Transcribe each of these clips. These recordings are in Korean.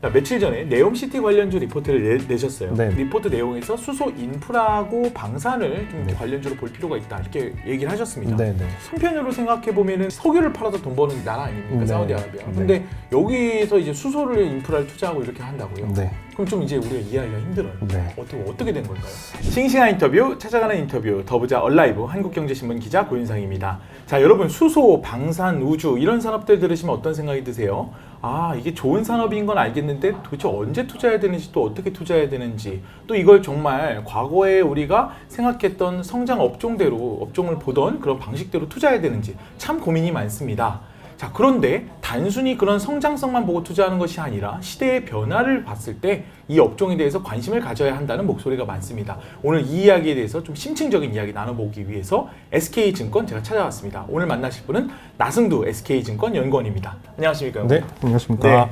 며칠 전에 네옴시티 관련주 리포트를 내셨어요. 네. 리포트 내용에서 수소 인프라하고 방산을 좀 네. 관련주로 볼 필요가 있다 이렇게 얘기를 하셨습니다. 네, 네. 한편으로 생각해 보면은 석유를 팔아서 돈 버는 나라 아닙니까? 네. 사우디아라비아. 네. 근데 여기서 이제 수소를 인프라를 투자하고 이렇게 한다고요? 네. 그럼 좀 이제 우리가 이해하기가 힘들어요. 네. 어떻게 된 걸까요? 싱싱한 인터뷰, 찾아가는 인터뷰, 더보자 얼라이브 한국경제신문 기자 고윤상입니다. 자, 여러분 수소, 방산, 우주 이런 산업들 들으시면 어떤 생각이 드세요? 아, 이게 좋은 산업인 건 알겠는데 도대체 언제 투자해야 되는지 또 어떻게 투자해야 되는지 또 이걸 정말 과거에 우리가 생각했던 성장 업종대로 업종을 보던 그런 방식대로 투자해야 되는지 참 고민이 많습니다. 자, 그런데 단순히 그런 성장성만 보고 투자하는 것이 아니라 시대의 변화를 봤을 때 이 업종에 대해서 관심을 가져야 한다는 목소리가 많습니다. 오늘 이 이야기에 대해서 좀 심층적인 이야기 나눠보기 위해서 SK증권 제가 찾아왔습니다. 오늘 만나실 분은 나승두 SK증권 연구원입니다. 안녕하십니까? 네, 안녕하십니까. 네.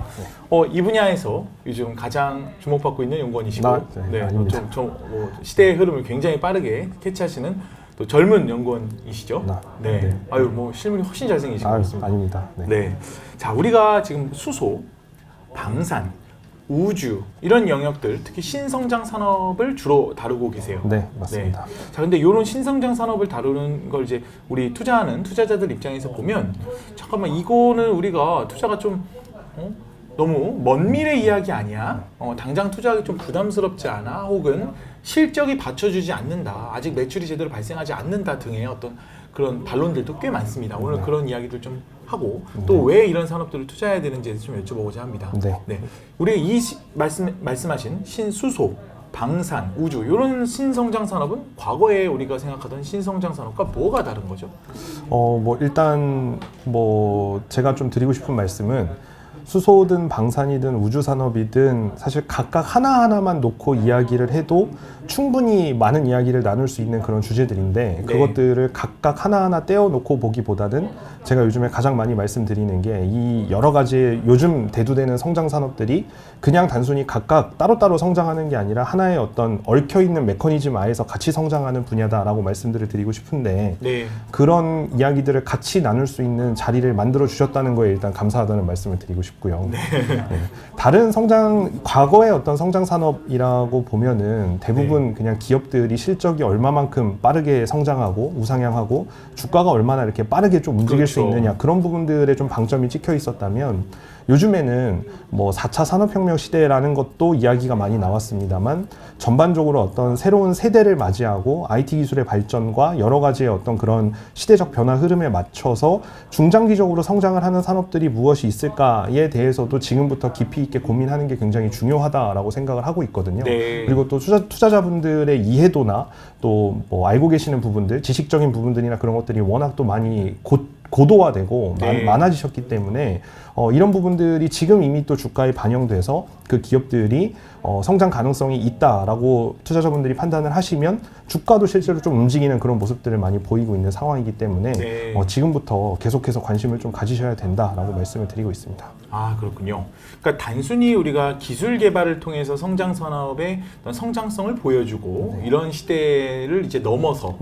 이 분야에서 요즘 가장 주목받고 있는 연구원이시고 아닙니다. 시대의 흐름을 굉장히 빠르게 캐치하시는 또 젊은 연구원이시죠? 네. 아유, 뭐 실물이 훨씬 잘생기신 것 같습니다. 아닙니다. 네. 자, 우리가 지금 수소, 방산, 우주 이런 영역들, 특히 신성장 산업을 주로 다루고 계세요. 네, 맞습니다. 네. 자, 근데 이런 신성장 산업을 다루는 걸 이제 우리 투자하는 투자자들 입장에서 보면 잠깐만 이거는 우리가 투자가 좀 너무 먼 미래 이야기 아니야? 당장 투자하기 좀 부담스럽지 않아? 혹은 실적이 받쳐주지 않는다. 아직 매출이 제대로 발생하지 않는다 등의 어떤 그런 반론들도 꽤 많습니다. 오늘 그런 이야기들 좀 하고 또 왜 이런 산업들을 투자해야 되는지에 좀 여쭤보고자 합니다. 네. 우리 말씀하신 신수소, 방산, 우주 이런 신성장 산업은 과거에 우리가 생각하던 신성장 산업과 뭐가 다른 거죠? 일단 제가 좀 드리고 싶은 말씀은 수소든 방산이든 우주산업이든 사실 각각 하나하나만 놓고 이야기를 해도 충분히 많은 이야기를 나눌 수 있는 그런 주제들인데 그것들을 각각 하나하나 떼어놓고 보기보다는 제가 요즘에 가장 많이 말씀드리는 게 이 여러 가지 요즘 대두되는 성장 산업들이 그냥 단순히 각각 따로따로 성장하는 게 아니라 하나의 어떤 얽혀있는 메커니즘 아래서 같이 성장하는 분야다라고 말씀들을 드리고 싶은데 그런 이야기들을 같이 나눌 수 있는 자리를 만들어 주셨다는 거에 일단 감사하다는 말씀을 드리고 싶고요. 다른 과거의 어떤 성장 산업이라고 보면은 대부분 그냥 기업들이 실적이 얼마만큼 빠르게 성장하고 우상향하고 주가가 얼마나 이렇게 빠르게 좀 움직일 수 있느냐 그런 부분들에 좀 방점이 찍혀 있었다면 요즘에는 4차 산업혁명 시대라는 것도 이야기가 많이 나왔습니다만 전반적으로 어떤 새로운 세대를 맞이하고 IT 기술의 발전과 여러 가지의 어떤 그런 시대적 변화 흐름에 맞춰서 중장기적으로 성장을 하는 산업들이 무엇이 있을까에 대해서도 지금부터 깊이 있게 고민하는 게 굉장히 중요하다라고 생각을 하고 있거든요. 그리고 또 투자자분들의 이해도나 또 알고 계시는 부분들, 지식적인 부분들이나 그런 것들이 워낙 또 많이 고도화되고 많아지셨기 때문에 이런 부분들이 지금 이미 또 주가에 반영돼서 그 기업들이 성장 가능성이 있다라고 투자자분들이 판단을 하시면 주가도 실제로 좀 움직이는 그런 모습들을 많이 보이고 있는 상황이기 때문에 지금부터 계속해서 관심을 좀 가지셔야 된다라고 말씀을 드리고 있습니다. 아, 그렇군요. 그러니까 단순히 우리가 기술 개발을 통해서 성장 산업의 어떤 성장성을 보여주고 이런 시대를 이제 넘어서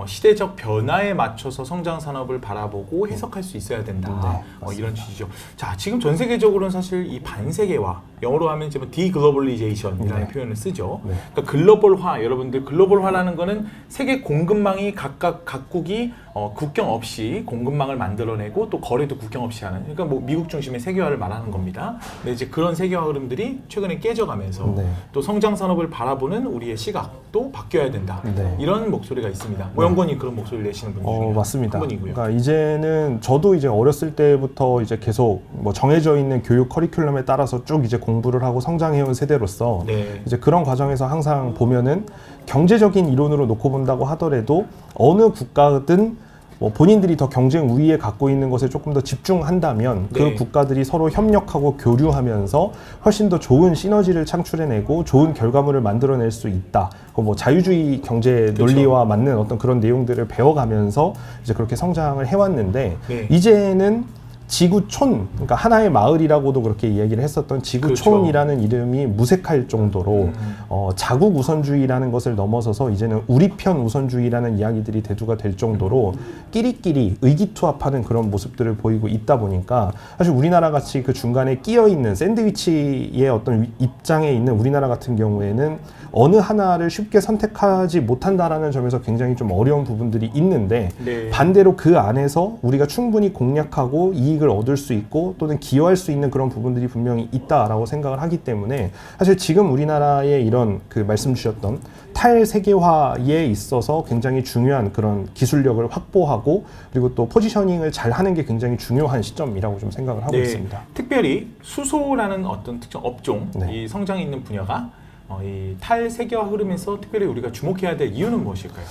시대적 변화에 맞춰서 성장 산업을 바라보고 해석할 수 있어야 된다. 이런 취지죠. 자, 지금 전 세계적으로는 사실 이 반세계화, 영어로 하면 이제 디글로벌리제이션이라는 표현을 쓰죠. 그러니까 글로벌화, 여러분들 글로벌화라는 거는 세계 공급망이 각국이 국경 없이 공급망을 만들어내고 또 거래도 국경 없이 하는, 그러니까 미국 중심의 세계화를 말하는 겁니다. 근데 이제 그런 세계화 흐름들이 최근에 깨져가면서 또 성장 산업을 바라보는 우리의 시각도 바뀌어야 된다. 이런 목소리가 있습니다. 연구원이 그런 목소리를 내시는 분 중에 맞습니다. 한 분이고요. 그러니까 이제는 저도 이제 어렸을 때부터 이제 계속 정해져 있는 교육 커리큘럼에 따라서 쭉 이제 공부를 하고 성장해온 세대로서 이제 그런 과정에서 항상 보면은 경제적인 이론으로 놓고 본다고 하더라도 어느 국가든 본인들이 더 경쟁 우위에 갖고 있는 것에 조금 더 집중한다면 그 국가들이 서로 협력하고 교류하면서 훨씬 더 좋은 시너지를 창출해내고 좋은 결과물을 만들어낼 수 있다. 자유주의 경제 논리와 맞는 어떤 그런 내용들을 배워가면서 이제 그렇게 성장을 해왔는데 이제는 지구촌, 그러니까 하나의 마을이라고도 그렇게 이야기를 했었던 지구촌이라는 그렇죠. 이름이 무색할 정도로 자국 우선주의라는 것을 넘어서서 이제는 우리 편 우선주의라는 이야기들이 대두가 될 정도로 끼리끼리 의기투합하는 그런 모습들을 보이고 있다 보니까 사실 우리나라 같이 그 중간에 끼어 있는 샌드위치의 어떤 입장에 있는 우리나라 같은 경우에는 어느 하나를 쉽게 선택하지 못한다라는 점에서 굉장히 좀 어려운 부분들이 있는데 네. 반대로 그 안에서 우리가 충분히 공략하고 이익을 얻을 수 있고 또는 기여할 수 있는 그런 부분들이 분명히 있다라고 생각을 하기 때문에 사실 지금 우리나라의 이런 그 말씀 주셨던 탈세계화에 있어서 굉장히 중요한 그런 기술력을 확보하고 그리고 또 포지셔닝을 잘 하는 게 굉장히 중요한 시점이라고 좀 생각을 하고 네. 있습니다. 특별히 수소라는 어떤 특정 업종, 네. 이 성장이 있는 분야가 이 탈세계화 흐름에서 특별히 우리가 주목해야 될 이유는 무엇일까요?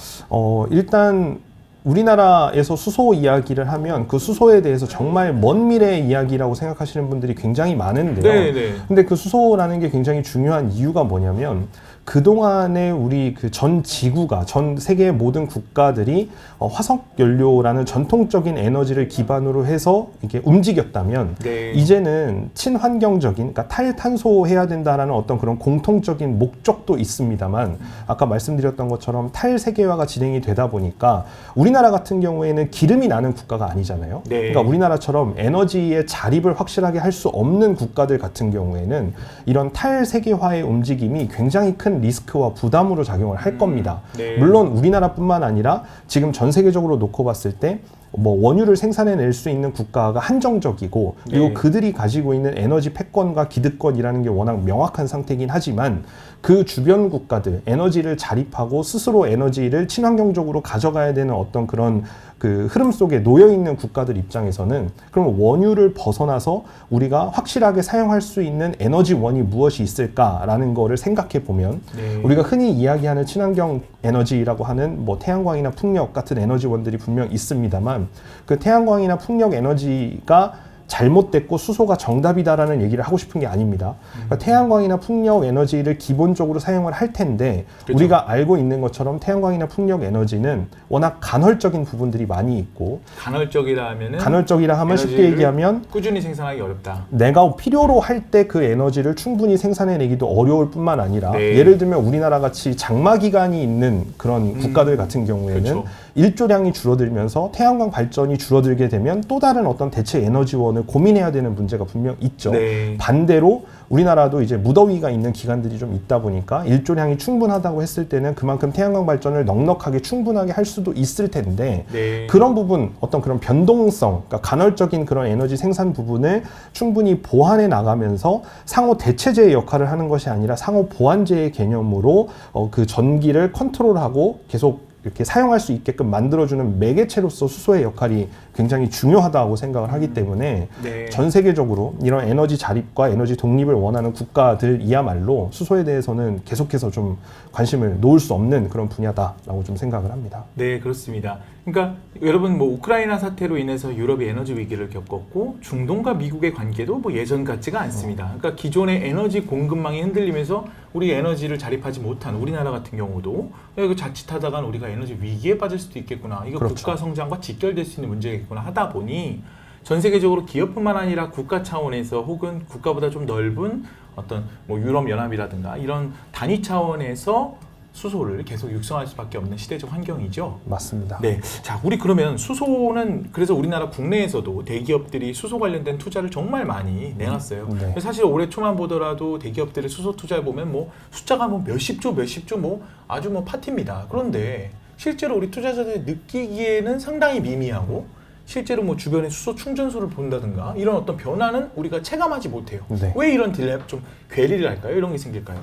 일단 우리나라에서 수소 이야기를 하면 그 수소에 대해서 정말 먼 미래의 이야기라고 생각하시는 분들이 굉장히 많은데요. 네네. 근데 그 수소라는 게 굉장히 중요한 이유가 뭐냐면 그동안에 우리 그 전 지구가 전 세계의 모든 국가들이 화석 연료라는 전통적인 에너지를 기반으로 해서 이게 움직였다면 네. 이제는 친환경적인 그러니까 탈탄소해야 된다라는 어떤 그런 공통적인 목적도 있습니다만 아까 말씀드렸던 것처럼 탈세계화가 진행이 되다 보니까 우리나라 같은 경우에는 기름이 나는 국가가 아니잖아요. 네. 그러니까 우리나라처럼 에너지의 자립을 확실하게 할 수 없는 국가들 같은 경우에는 이런 탈세계화의 움직임이 굉장히 큰 리스크와 부담으로 작용을 할 겁니다. 네. 물론 우리나라뿐만 아니라 지금 전 세계적으로 놓고 봤을 때 뭐 원유를 생산해낼 수 있는 국가가 한정적이고 그리고 네. 그들이 가지고 있는 에너지 패권과 기득권이라는 게 워낙 명확한 상태이긴 하지만 그 주변 국가들 에너지를 자립하고 스스로 에너지를 친환경적으로 가져가야 되는 어떤 그런 그 흐름 속에 놓여 있는 국가들 입장에서는 그럼 원유를 벗어나서 우리가 확실하게 사용할 수 있는 에너지원이 무엇이 있을까라는 거를 생각해 보면 네. 우리가 흔히 이야기하는 친환경 에너지라고 하는 뭐 태양광이나 풍력 같은 에너지원들이 분명 있습니다만 그 태양광이나 풍력 에너지가 잘못됐고 수소가 정답이다라는 얘기를 하고 싶은 게 아닙니다. 그러니까 태양광이나 풍력 에너지를 기본적으로 사용을 할 텐데 그렇죠. 우리가 알고 있는 것처럼 태양광이나 풍력 에너지는 워낙 간헐적인 부분들이 많이 있고 간헐적이라 하면 쉽게 얘기하면 꾸준히 생산하기 어렵다. 내가 필요로 할 때 그 에너지를 충분히 생산해내기도 어려울 뿐만 아니라 네. 예를 들면 우리나라 같이 장마 기간이 있는 그런 국가들 같은 경우에는 그렇죠. 일조량이 줄어들면서 태양광 발전이 줄어들게 되면 또 다른 어떤 대체 에너지원을 고민해야 되는 문제가 분명 있죠. 네. 반대로 우리나라도 이제 무더위가 있는 기간들이 좀 있다 보니까 일조량이 충분하다고 했을 때는 그만큼 태양광 발전을 넉넉하게 충분하게 할 수도 있을 텐데 네. 그런 부분 어떤 그런 변동성, 그러니까 간헐적인 그런 에너지 생산 부분을 충분히 보완해 나가면서 상호 대체제의 역할을 하는 것이 아니라 상호 보완제의 개념으로 그 전기를 컨트롤하고 계속 이렇게 사용할 수 있게끔 만들어주는 매개체로서 수소의 역할이 굉장히 중요하다고 생각을 하기 때문에 네. 전 세계적으로 이런 에너지 자립과 에너지 독립을 원하는 국가들이야말로 수소에 대해서는 계속해서 좀 관심을 놓을 수 없는 그런 분야다라고 좀 생각을 합니다. 네, 그렇습니다. 그러니까 여러분 뭐 우크라이나 사태로 인해서 유럽이 에너지 위기를 겪었고 중동과 미국의 관계도 뭐 예전 같지가 않습니다. 그러니까 기존의 에너지 공급망이 흔들리면서 우리 에너지를 자립하지 못한 우리나라 같은 경우도 이거 자칫하다간 우리가 에너지 위기에 빠질 수도 있겠구나. 이거 그렇죠. 국가 성장과 직결될 수 있는 문제겠구나 하다 보니 전 세계적으로 기업뿐만 아니라 국가 차원에서 혹은 국가보다 좀 넓은 어떤 뭐 유럽 연합이라든가 이런 단위 차원에서 수소를 계속 육성할 수밖에 없는 시대적 환경이죠. 맞습니다. 네, 자 우리 그러면 수소는 그래서 우리나라 국내에서도 대기업들이 수소 관련된 투자를 정말 많이 내놨어요. 네. 사실 올해 초만 보더라도 대기업들의 수소 투자를 보면 뭐 숫자가 뭐 몇십 조 뭐 아주 뭐 파티입니다. 그런데 실제로 우리 투자자들이 느끼기에는 상당히 미미하고. 실제로 뭐 주변에 수소 충전소를 본다든가 이런 어떤 변화는 우리가 체감하지 못해요. 네. 왜 이런 딜레마 좀 괴리를 할까요? 이런 게 생길까요?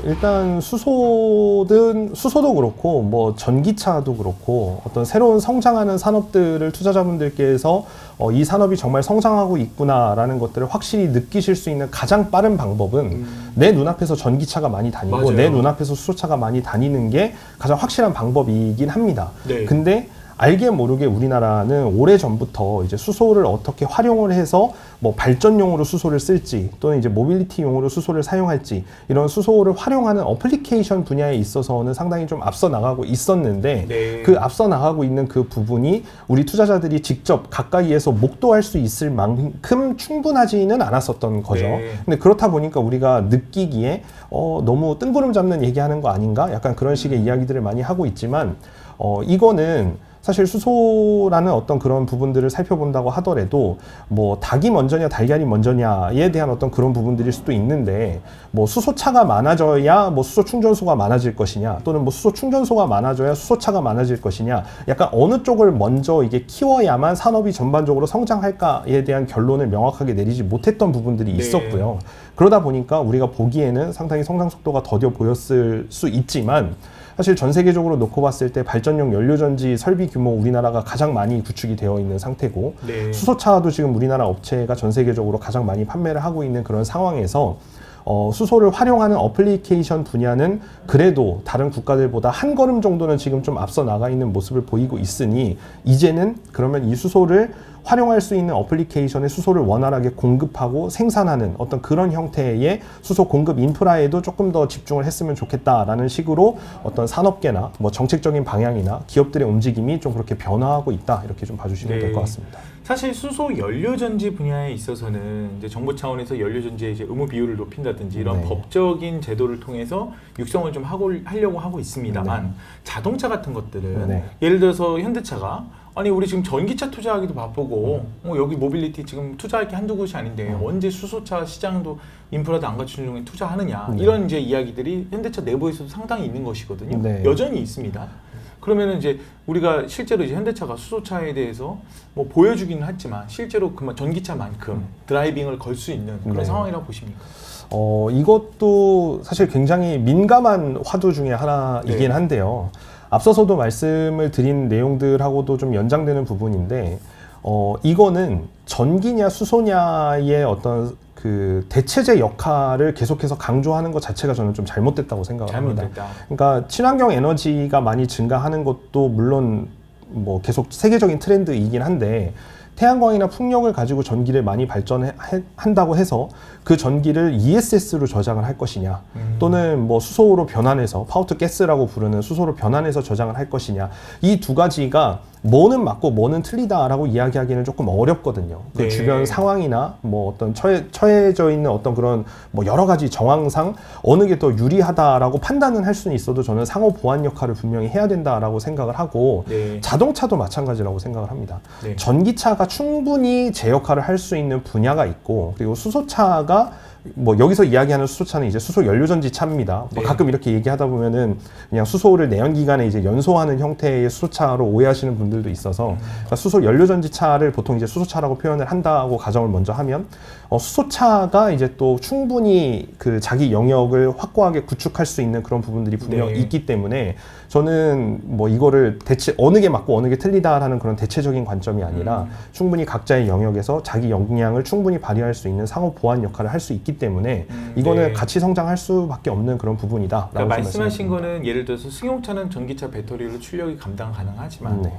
일단 수소도 그렇고 뭐 전기차도 그렇고 어떤 새로운 성장하는 산업들을 투자자분들께서 이 산업이 정말 성장하고 있구나라는 것들을 확실히 느끼실 수 있는 가장 빠른 방법은 내 눈앞에서 전기차가 많이 다니고 맞아요. 내 눈앞에서 수소차가 많이 다니는 게 가장 확실한 방법이긴 합니다. 네. 근데 알게 모르게 우리나라는 오래전부터 이제 수소를 어떻게 활용을 해서 뭐 발전용으로 수소를 쓸지 또는 이제 모빌리티용으로 수소를 사용할지 이런 수소를 활용하는 어플리케이션 분야에 있어서는 상당히 좀 앞서 나가고 있었는데 네. 그 앞서 나가고 있는 그 부분이 우리 투자자들이 직접 가까이에서 목도할 수 있을 만큼 충분하지는 않았었던 거죠. 네. 근데 그렇다 보니까 우리가 느끼기에 너무 뜬구름 잡는 얘기하는 거 아닌가? 약간 그런 식의 이야기들을 많이 하고 있지만 이거는 사실 수소라는 어떤 그런 부분들을 살펴본다고 하더라도 뭐 닭이 먼저냐 달걀이 먼저냐에 대한 어떤 그런 부분들일 수도 있는데 뭐 수소차가 많아져야 뭐 수소 충전소가 많아질 것이냐 또는 뭐 수소 충전소가 많아져야 수소차가 많아질 것이냐 약간 어느 쪽을 먼저 이게 키워야만 산업이 전반적으로 성장할까에 대한 결론을 명확하게 내리지 못했던 부분들이 있었고요. 그러다 보니까 우리가 보기에는 상당히 성장 속도가 더뎌 보였을 수 있지만 사실 전 세계적으로 놓고 봤을 때 발전용 연료전지 설비 규모 우리나라가 가장 많이 구축이 되어 있는 상태고 네. 수소차도 지금 우리나라 업체가 전 세계적으로 가장 많이 판매를 하고 있는 그런 상황에서 수소를 활용하는 어플리케이션 분야는 그래도 다른 국가들보다 한 걸음 정도는 지금 좀 앞서 나가 있는 모습을 보이고 있으니 이제는 그러면 이 수소를 활용할 수 있는 어플리케이션에 수소를 원활하게 공급하고 생산하는 어떤 그런 형태의 수소 공급 인프라에도 조금 더 집중을 했으면 좋겠다라는 식으로 어떤 산업계나 뭐 정책적인 방향이나 기업들의 움직임이 좀 그렇게 변화하고 있다 이렇게 좀 봐주시면 될 것 같습니다. 사실 수소 연료전지 분야에 있어서는 이제 정부 차원에서 연료전지의 이제 의무 비율을 높인다든지 이런 법적인 제도를 통해서 육성을 좀 하려고 하고 있습니다만 자동차 같은 것들은 예를 들어서 현대차가 아니 우리 지금 전기차 투자하기도 바쁘고 여기 모빌리티 지금 투자할 게 한두 곳이 아닌데 언제 수소차 시장도 인프라도 안 갖춘 중에 투자하느냐 이런 이제 이야기들이 현대차 내부에서도 상당히 있는 것이거든요. 여전히 있습니다. 그러면은 이제 우리가 실제로 이제 현대차가 수소차에 대해서 뭐 보여주기는 했지만 실제로 그만 전기차만큼 드라이빙을 걸 수 있는 그런 상황이라고 보십니까? 이것도 사실 굉장히 민감한 화두 중에 하나이긴 한데요. 앞서서도 말씀을 드린 내용들하고도 좀 연장되는 부분인데 이거는 전기냐 수소냐의 어떤 그 대체제 역할을 계속해서 강조하는 것 자체가 저는 좀 잘못됐다고 생각을 합니다. 그러니까 친환경 에너지가 많이 증가하는 것도 물론 뭐 계속 세계적인 트렌드이긴 한데 태양광이나 풍력을 가지고 전기를 많이 발전한다고 해서 그 전기를 ESS로 저장을 할 것이냐 또는 뭐 수소로 변환해서 파워투 가스라고 부르는 수소로 변환해서 저장을 할 것이냐 이 두 가지가 뭐는 맞고 뭐는 틀리다라고 이야기하기는 조금 어렵거든요. 그 주변 상황이나 뭐 어떤 처해져 있는 어떤 그런 뭐 여러 가지 정황상 어느 게 더 유리하다라고 판단은 할 수는 있어도 저는 상호 보완 역할을 분명히 해야 된다라고 생각을 하고 자동차도 마찬가지라고 생각을 합니다. 전기차가 충분히 제 역할을 할 수 있는 분야가 있고 그리고 수소차가 뭐 여기서 이야기하는 수소차는 이제 수소 연료전지 차입니다. 뭐 가끔 이렇게 얘기하다 보면은 그냥 수소를 내연기관에 이제 연소하는 형태의 수소차로 오해하시는 분들도 있어서 그러니까 수소 연료전지 차를 보통 이제 수소차라고 표현을 한다고 가정을 먼저 하면 수소차가 이제 또 충분히 그 자기 영역을 확고하게 구축할 수 있는 그런 부분들이 분명 있기 때문에 저는 뭐 이거를 어느 게 맞고 어느 게 틀리다라는 그런 대체적인 관점이 아니라 충분히 각자의 영역에서 자기 역량을 충분히 발휘할 수 있는 상호 보완 역할을 할 수 있기 때문에 이거는 같이 성장할 수밖에 없는 그런 부분이다. 그러니까 말씀하신 거는 예를 들어서 승용차는 전기차 배터리로 출력이 감당 가능하지만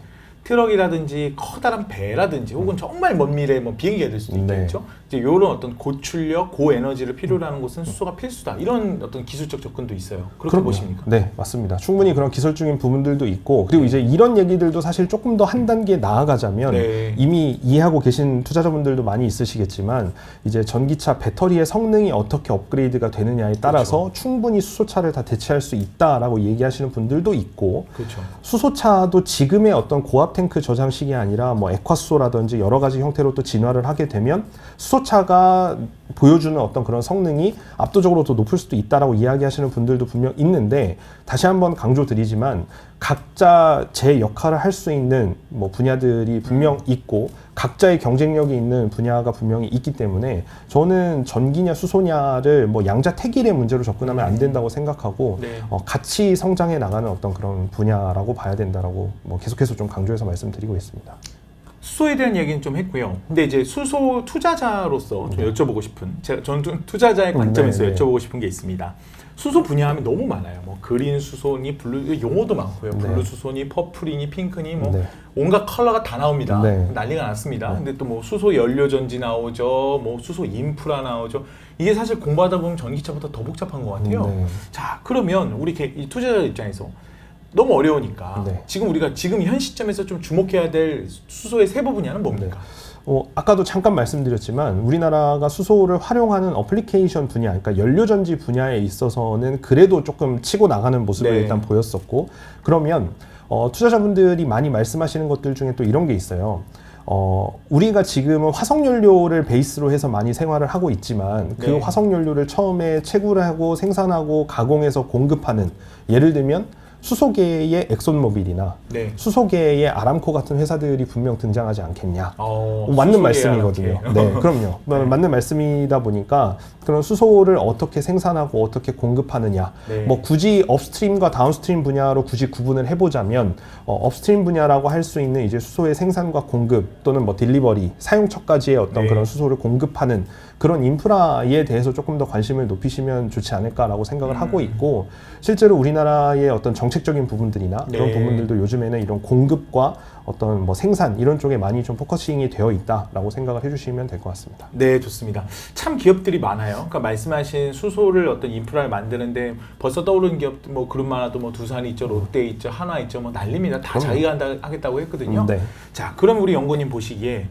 트럭이라든지 커다란 배라든지 혹은 정말 먼 미래 뭐 비행기가 될 수도 있겠죠. 이제 이런 어떤 고출력, 고에너지를 필요로 하는 곳은 수소가 필수다. 이런 어떤 기술적 접근도 있어요. 그렇게 보십니까? 네, 맞습니다. 충분히 그런 기술적인 부분들도 있고 그리고 이제 이런 얘기들도 사실 조금 더 한 단계 나아가자면 이미 이해하고 계신 투자자분들도 많이 있으시겠지만 이제 전기차 배터리의 성능이 어떻게 업그레이드가 되느냐에 따라서 충분히 수소차를 다 대체할 수 있다라고 얘기하시는 분들도 있고 수소차도 지금의 어떤 고압 탱크 저장식이 아니라 뭐 액화수소라든지 여러 가지 형태로 또 진화를 하게 되면 수소차가 보여주는 어떤 그런 성능이 압도적으로 더 높을 수도 있다라고 이야기하시는 분들도 분명 있는데 다시 한번 강조드리지만 각자 제 역할을 할 수 있는 뭐 분야들이 분명 있고 각자의 경쟁력이 있는 분야가 분명히 있기 때문에 저는 전기냐 수소냐를 뭐 양자택일의 문제로 접근하면 안 된다고 생각하고 같이 성장해 나가는 어떤 그런 분야라고 봐야 된다라고 뭐 계속해서 좀 강조해서 말씀드리고 있습니다. 수소에 대한 얘기는 좀 했고요. 근데 이제 수소 투자자로서 좀 여쭤보고 싶은, 저는 좀 투자자의 관점에서 네, 네. 여쭤보고 싶은 게 있습니다. 수소 분야하면 너무 많아요. 뭐 그린 수소니 블루, 용어도 많고요. 네. 블루 수소니 퍼플이니 핑크니 뭐 네. 온갖 컬러가 다 나옵니다. 네. 난리가 났습니다. 네. 근데 또 뭐 수소 연료 전지 나오죠. 뭐 수소 인프라 나오죠. 이게 사실 공부하다 보면 전기차보다 더 복잡한 것 같아요. 네. 자, 그러면 우리 이 투자자 입장에서 너무 어려우니까 네. 지금 우리가 지금 현 시점에서 좀 주목해야 될 수소의 세부 분야는 뭡니까? 아까도 잠깐 말씀드렸지만 우리나라가 수소를 활용하는 어플리케이션 분야, 그러니까 연료전지 분야에 있어서는 그래도 조금 치고 나가는 모습을 네. 일단 보였었고, 그러면 투자자분들이 많이 말씀하시는 것들 중에 또 이런 게 있어요. 우리가 지금은 화석연료를 베이스로 해서 많이 생활을 하고 있지만 그 네. 화석연료를 처음에 채굴을 하고 생산하고 가공해서 공급하는, 예를 들면 수소계의 엑손모빌이나 네. 수소계의 아람코 같은 회사들이 분명 등장하지 않겠냐. 맞는 수소계 말씀이거든요. 아람케. 네, 그럼요. 맞는 말씀이다 보니까 그런 수소를 어떻게 생산하고 어떻게 공급하느냐. 네. 뭐 굳이 업스트림과 다운스트림 분야로 굳이 구분을 해보자면 업스트림 분야라고 할 수 있는 이제 수소의 생산과 공급 또는 뭐 딜리버리, 사용처까지의 어떤 네. 그런 수소를 공급하는 그런 인프라에 대해서 조금 더 관심을 높이시면 좋지 않을까라고 생각을 하고 있고, 실제로 우리나라의 어떤 정책적인 부분들이나 그런 네. 부분들도 요즘에는 이런 공급과 어떤 뭐 생산 이런 쪽에 많이 좀 포커싱이 되어 있다라고 생각을 해주시면 될 것 같습니다. 네, 좋습니다. 참 기업들이 많아요. 그러니까 말씀하신 수소를 어떤 인프라를 만드는데 벌써 떠오르는 기업들 뭐 그룹만화도 뭐 두산이 있죠, 롯데 있죠, 한화 있죠, 뭐 난립니다. 다 자기가 하겠다고 했거든요. 네. 자, 그럼 우리 연구님 보시기에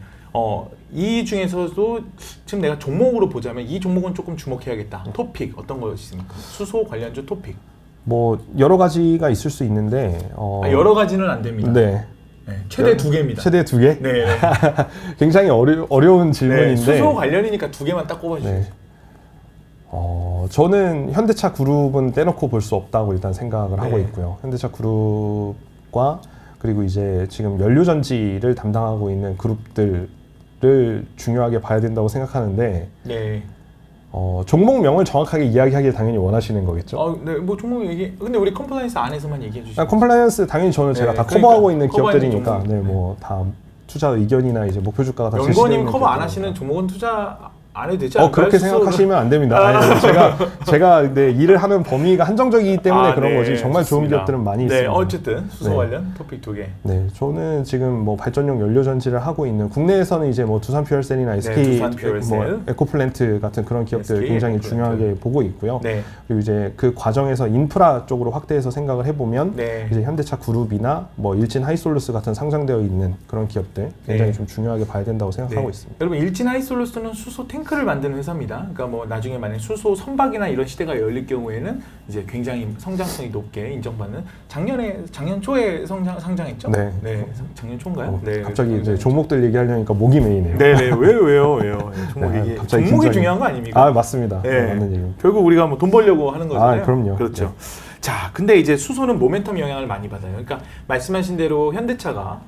이 중에서도 지금 내가 종목으로 보자면 이 종목은 조금 주목해야겠다. 토픽 어떤 거 있습니까? 수소 관련주 토픽. 뭐 여러 가지가 있을 수 있는데 여러 가지는 안 됩니다. 네. 네, 최대 2개입니다. 최대 2개? 네. 굉장히 어려운 질문인데. 네, 수소 관련이니까 2개만 딱 꼽아주세요. 네. 저는 현대차 그룹은 떼놓고 볼 수 없다고 일단 생각을 하고 있고요. 현대차 그룹과 그리고 이제 지금 연료전지를 담당하고 있는 그룹들을 중요하게 봐야 된다고 생각하는데, 네. 종목명을 정확하게 이야기하길 당연히 원하시는 거겠죠? 네, 뭐 종목 얘기. 근데 우리 컴플라이언스 안에서만 얘기해 주시죠. 컴플라이언스 당연히 저는 제가 네, 다 그러니까, 커버하고 있는 커버하는 기업들이니까, 종목. 네, 뭐 다 투자 의견이나 이제 목표 주가가 다 제시되어 연구님 있는 커버 안 기업들이니까. 하시는 종목은 투자 안 해도 되지 않을까요? 그렇게 생각하시면 안 됩니다. 아니, 제가 네, 일을 하는 범위가 한정적이기 때문에 그런 네, 거지. 정말 좋은 좋습니다. 기업들은 많이 네, 있습니다. 어쨌든 수소 네. 관련 토픽 2개. 네, 저는 지금 뭐 발전용 연료 전지를 하고 있는, 국내에서는 이제 뭐 두산 퓨얼셀이나 SK 두산 퓨얼셀. 뭐 에코플랜트 같은 그런 기업들 SK 굉장히 에코플랜트. 중요하게 보고 있고요. 네. 그리고 이제 그 과정에서 인프라 쪽으로 확대해서 생각을 해보면 네. 이제 현대차 그룹이나 뭐 일진 하이솔루스 같은 상장되어 있는 그런 기업들 굉장히 네. 좀 중요하게 봐야 된다고 생각하고 있습니다. 여러분, 일진 하이솔루스는 수소 탱크를 만드는 회사입니다. 그러니까 뭐 나중에 만약 수소 선박이나 이런 시대가 열릴 경우에는 이제 굉장히 성장성이 높게 인정받는, 작년 초에 상장했죠? 네. 작년 초인가요? 네. 갑자기 이제 종목들 얘기하려니까 목이 메이네요. 네네. 왜요? 종목 네, 얘기. 갑자기 종목이 긴장이- 중요한 거 아닙니까? 맞습니다. 네. 맞는 얘기입니다. 결국 우리가 뭐 돈 벌려고 하는 거잖아요. 그럼요. 그렇죠. 네. 자, 근데 이제 수소는 모멘텀 영향을 많이 받아요. 그러니까 말씀하신 대로 현대차가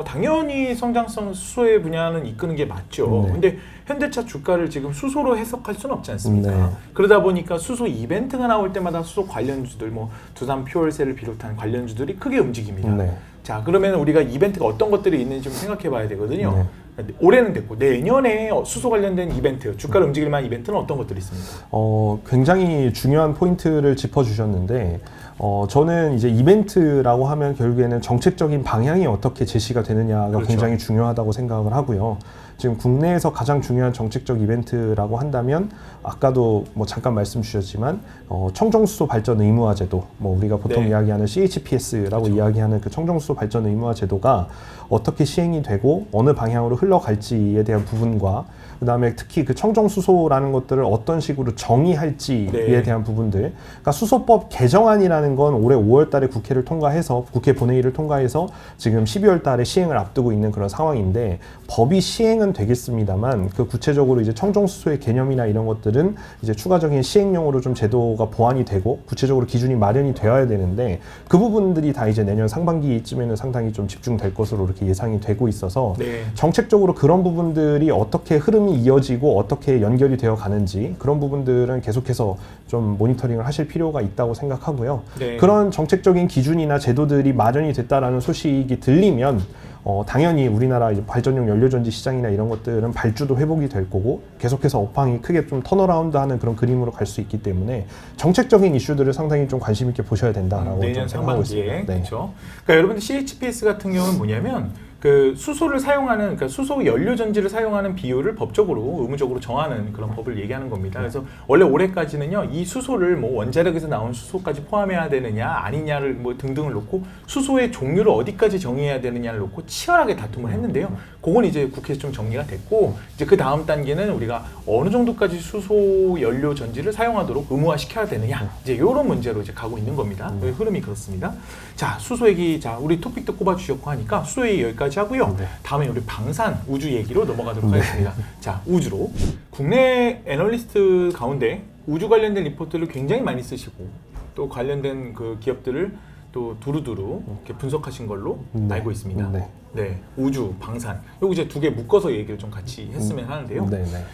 당연히 성장성 수소의 분야는 이끄는 게 맞죠. 네. 근데 현대차 주가를 지금 수소로 해석할 수는 없지 않습니까? 네. 그러다 보니까 수소 이벤트가 나올 때마다 수소 관련주들, 뭐 두산 퓨얼셀을 비롯한 관련주들이 크게 움직입니다. 네. 자, 그러면 우리가 이벤트가 어떤 것들이 있는지 좀 생각해 봐야 되거든요. 네. 올해는 됐고 내년에 수소 관련된 이벤트, 주가를 움직일 만한 이벤트는 어떤 것들이 있습니까? 굉장히 중요한 포인트를 짚어주셨는데, 저는 이제 이벤트라고 하면 결국에는 정책적인 방향이 어떻게 제시가 되느냐가 그렇죠. 굉장히 중요하다고 생각을 하고요. 지금 국내에서 가장 중요한 정책적 이벤트라고 한다면 아까도 뭐 잠깐 말씀 주셨지만 청정수소 발전 의무화 제도, 뭐 우리가 보통 네. 이야기하는 CHPS라고 그렇죠. 이야기하는 그 청정수소 발전 의무화 제도가 어떻게 시행이 되고 어느 방향으로 흘러갈지에 대한 부분과, 그다음에 특히 그 청정수소라는 것들을 어떤 식으로 정의할지에 네. 대한 부분들, 그러니까 수소법 개정안이라는 건 올해 5월 달에 국회 본회의를 통과해서 지금 12월 달에 시행을 앞두고 있는 그런 상황인데, 법이 시행은 되겠습니다만 그 구체적으로 이제 청정수소의 개념이나 이런 것들은 이제 추가적인 시행령으로 좀 제도가 보완이 되고 구체적으로 기준이 마련이 되어야 되는데, 그 부분들이 다 이제 내년 상반기쯤에는 상당히 좀 집중될 것으로 이렇게 예상이 되고 있어서 네. 정책적으로 그런 부분들이 어떻게 흐름이 이어지고 어떻게 연결이 되어 가는지, 그런 부분들은 계속해서 좀 모니터링을 하실 필요가 있다고 생각하고요. 네. 그런 정책적인 기준이나 제도들이 마련이 됐다라는 소식이 들리면 당연히 우리나라 이제 발전용 연료전지 시장이나 이런 것들은 발주도 회복이 될 거고 계속해서 업황이 크게 좀 턴어라운드하는 그런 그림으로 갈 수 있기 때문에 정책적인 이슈들을 상당히 좀 관심 있게 보셔야 된다라고 내년 생각하고 상반기에 있습니다. 네. 그렇죠. 그러니까 여러분들 CHPS 같은 경우는 뭐냐면 그 수소를 사용하는 그러니까 수소 연료 전지를 사용하는 비율을 법적으로 의무적으로 정하는 그런 법을 얘기하는 겁니다. 그래서 원래 올해까지는요 이 수소를 뭐 원자력에서 나온 수소까지 포함해야 되느냐 아니냐를 뭐 등등을 놓고 수소의 종류를 어디까지 정의해야 되느냐를 놓고 치열하게 다툼을 했는데요. 그건 이제 국회에서 좀 정리가 됐고 이제 그 다음 단계는 우리가 어느 정도까지 수소 연료 전지를 사용하도록 의무화시켜야 되느냐 이제 이런 문제로 이제 가고 있는 겁니다. 흐름이 그렇습니다. 자 수소 얘기 자 우리 토픽도 꼽아주셨고 하니까 수소 얘기 여기까지 하고요. 네. 다음에 우리 방산 우주 얘기로 넘어가도록 하겠습니다. 자 우주로 국내 애널리스트 가운데 우주 관련된 리포트를 굉장히 많이 쓰시고 또 관련된 그 기업들을 또 두루두루 이렇게 분석하신 걸로 알고 있습니다. 네, 우주, 방산. 요거 이제 두 개 묶어서 얘기를 좀 같이 했으면 하는데요.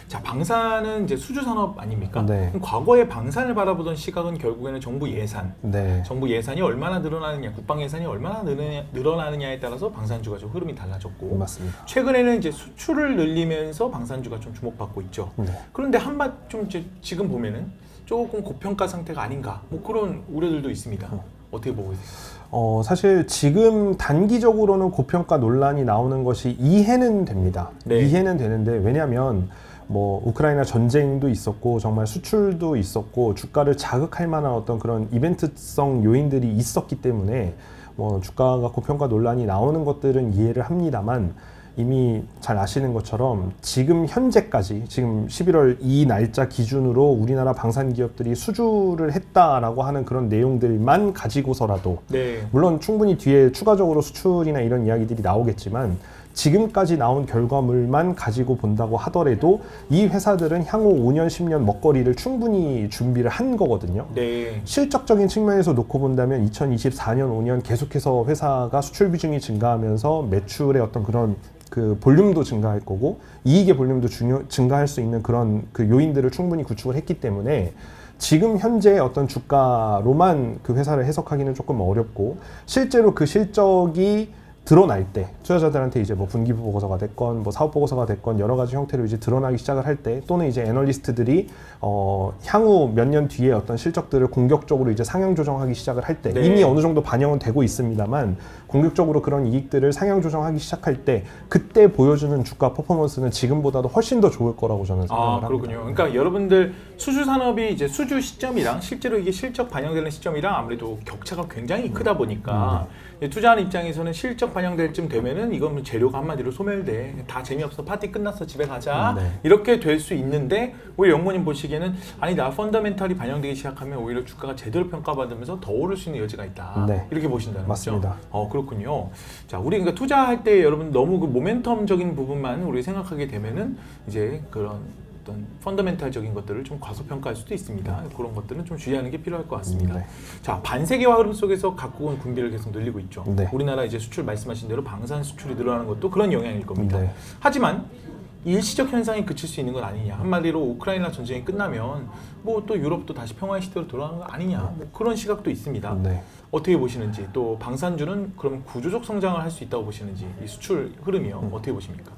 자, 방산은 이제 수주 산업 아닙니까? 그럼 과거에 방산을 바라보던 시각은 결국에는 정부 예산. 정부 예산이 얼마나 늘어나느냐, 국방 예산이 얼마나 늘어나느냐에 따라서 방산주가 좀 흐름이 달라졌고. 맞습니다. 최근에는 이제 수출을 늘리면서 방산주가 좀 주목받고 있죠. 그런데 한밭 좀 이제 지금 보면은 조금 고평가 상태가 아닌가. 뭐 그런 우려들도 있습니다. 어떻게 보고 계세요? 사실 지금 단기적으로는 고평가 논란이 나오는 것이 이해는 됩니다. 이해는 되는데 왜냐하면 뭐 우크라이나 전쟁도 있었고 정말 수출도 있었고 주가를 자극할 만한 어떤 그런 이벤트성 요인들이 있었기 때문에 뭐 주가가 고평가 논란이 나오는 것들은 이해를 합니다만 이미 잘 아시는 것처럼 지금 현재까지 지금 11월 이 날짜 기준으로 우리나라 방산 기업들이 수주를 했다라고 하는 그런 내용들만 가지고서라도 물론 충분히 뒤에 추가적으로 수출이나 이런 이야기들이 나오겠지만 지금까지 나온 결과물만 가지고 본다고 하더라도 이 회사들은 향후 5년, 10년 먹거리를 충분히 준비를 한 거거든요. 실적적인 측면에서 놓고 본다면 2024년, 5년 계속해서 회사가 수출 비중이 증가하면서 매출의 어떤 그런 그 볼륨도 증가할 거고 이익의 볼륨도 증가할 수 있는 그런 그 요인들을 충분히 구축을 했기 때문에 지금 현재 어떤 주가로만 그 회사를 해석하기는 조금 어렵고 실제로 그 실적이 드러날 때 투자자들한테 이제 뭐 분기 보고서가 됐건 뭐 사업 보고서가 됐건 여러 가지 형태로 이제 드러나기 시작을 할 때 또는 이제 애널리스트들이 향후 몇 년 뒤에 어떤 실적들을 공격적으로 이제 상향 조정하기 시작을 할 때 이미 어느 정도 반영은 되고 있습니다만 공격적으로 그런 이익들을 상향 조정하기 시작할 때 그때 보여주는 주가 퍼포먼스는 지금보다도 훨씬 더 좋을 거라고 저는 생각을 합니다. 그렇군요. 그러니까 여러분들 수주 산업이 이제 수주 시점이랑 실제로 이게 실적 반영되는 시점이랑 아무래도 격차가 굉장히 크다 보니까 투자하는 입장에서는 실적 반영될 쯤 되면은 이건 재료가 한마디로 소멸돼. 다 재미없어. 파티 끝났어. 집에 가자. 이렇게 될 수 있는데 오히려 영모님 보시기에는 아니다. 펀더멘탈이 반영되기 시작하면 오히려 주가가 제대로 평가받으면서 더 오를 수 있는 여지가 있다. 이렇게 보신다는 맞습니다. 거죠? 그렇군요. 자, 우리 그러니까 투자할 때 여러분 너무 그 모멘텀적인 부분만 우리 생각하게 되면은 이제 그런 어떤 펀더멘탈적인 것들을 좀 과소평가할 수도 있습니다. 그런 것들은 좀 주의하는 게 필요할 것 같습니다. 자, 반세계화 흐름 속에서 각국은 군비를 계속 늘리고 있죠. 우리나라 이제 수출 말씀하신 대로 방산 수출이 늘어나는 것도 그런 영향일 겁니다. 하지만 일시적 현상이 그칠 수 있는 건 아니냐. 한마디로 우크라이나 전쟁이 끝나면 뭐 또 유럽도 다시 평화의 시대로 돌아가는 거 아니냐. 뭐 그런 시각도 있습니다. 어떻게 보시는지 또 방산주는 그럼 구조적 성장을 할 수 있다고 보시는지 이 수출 흐름이요. 어떻게 보십니까?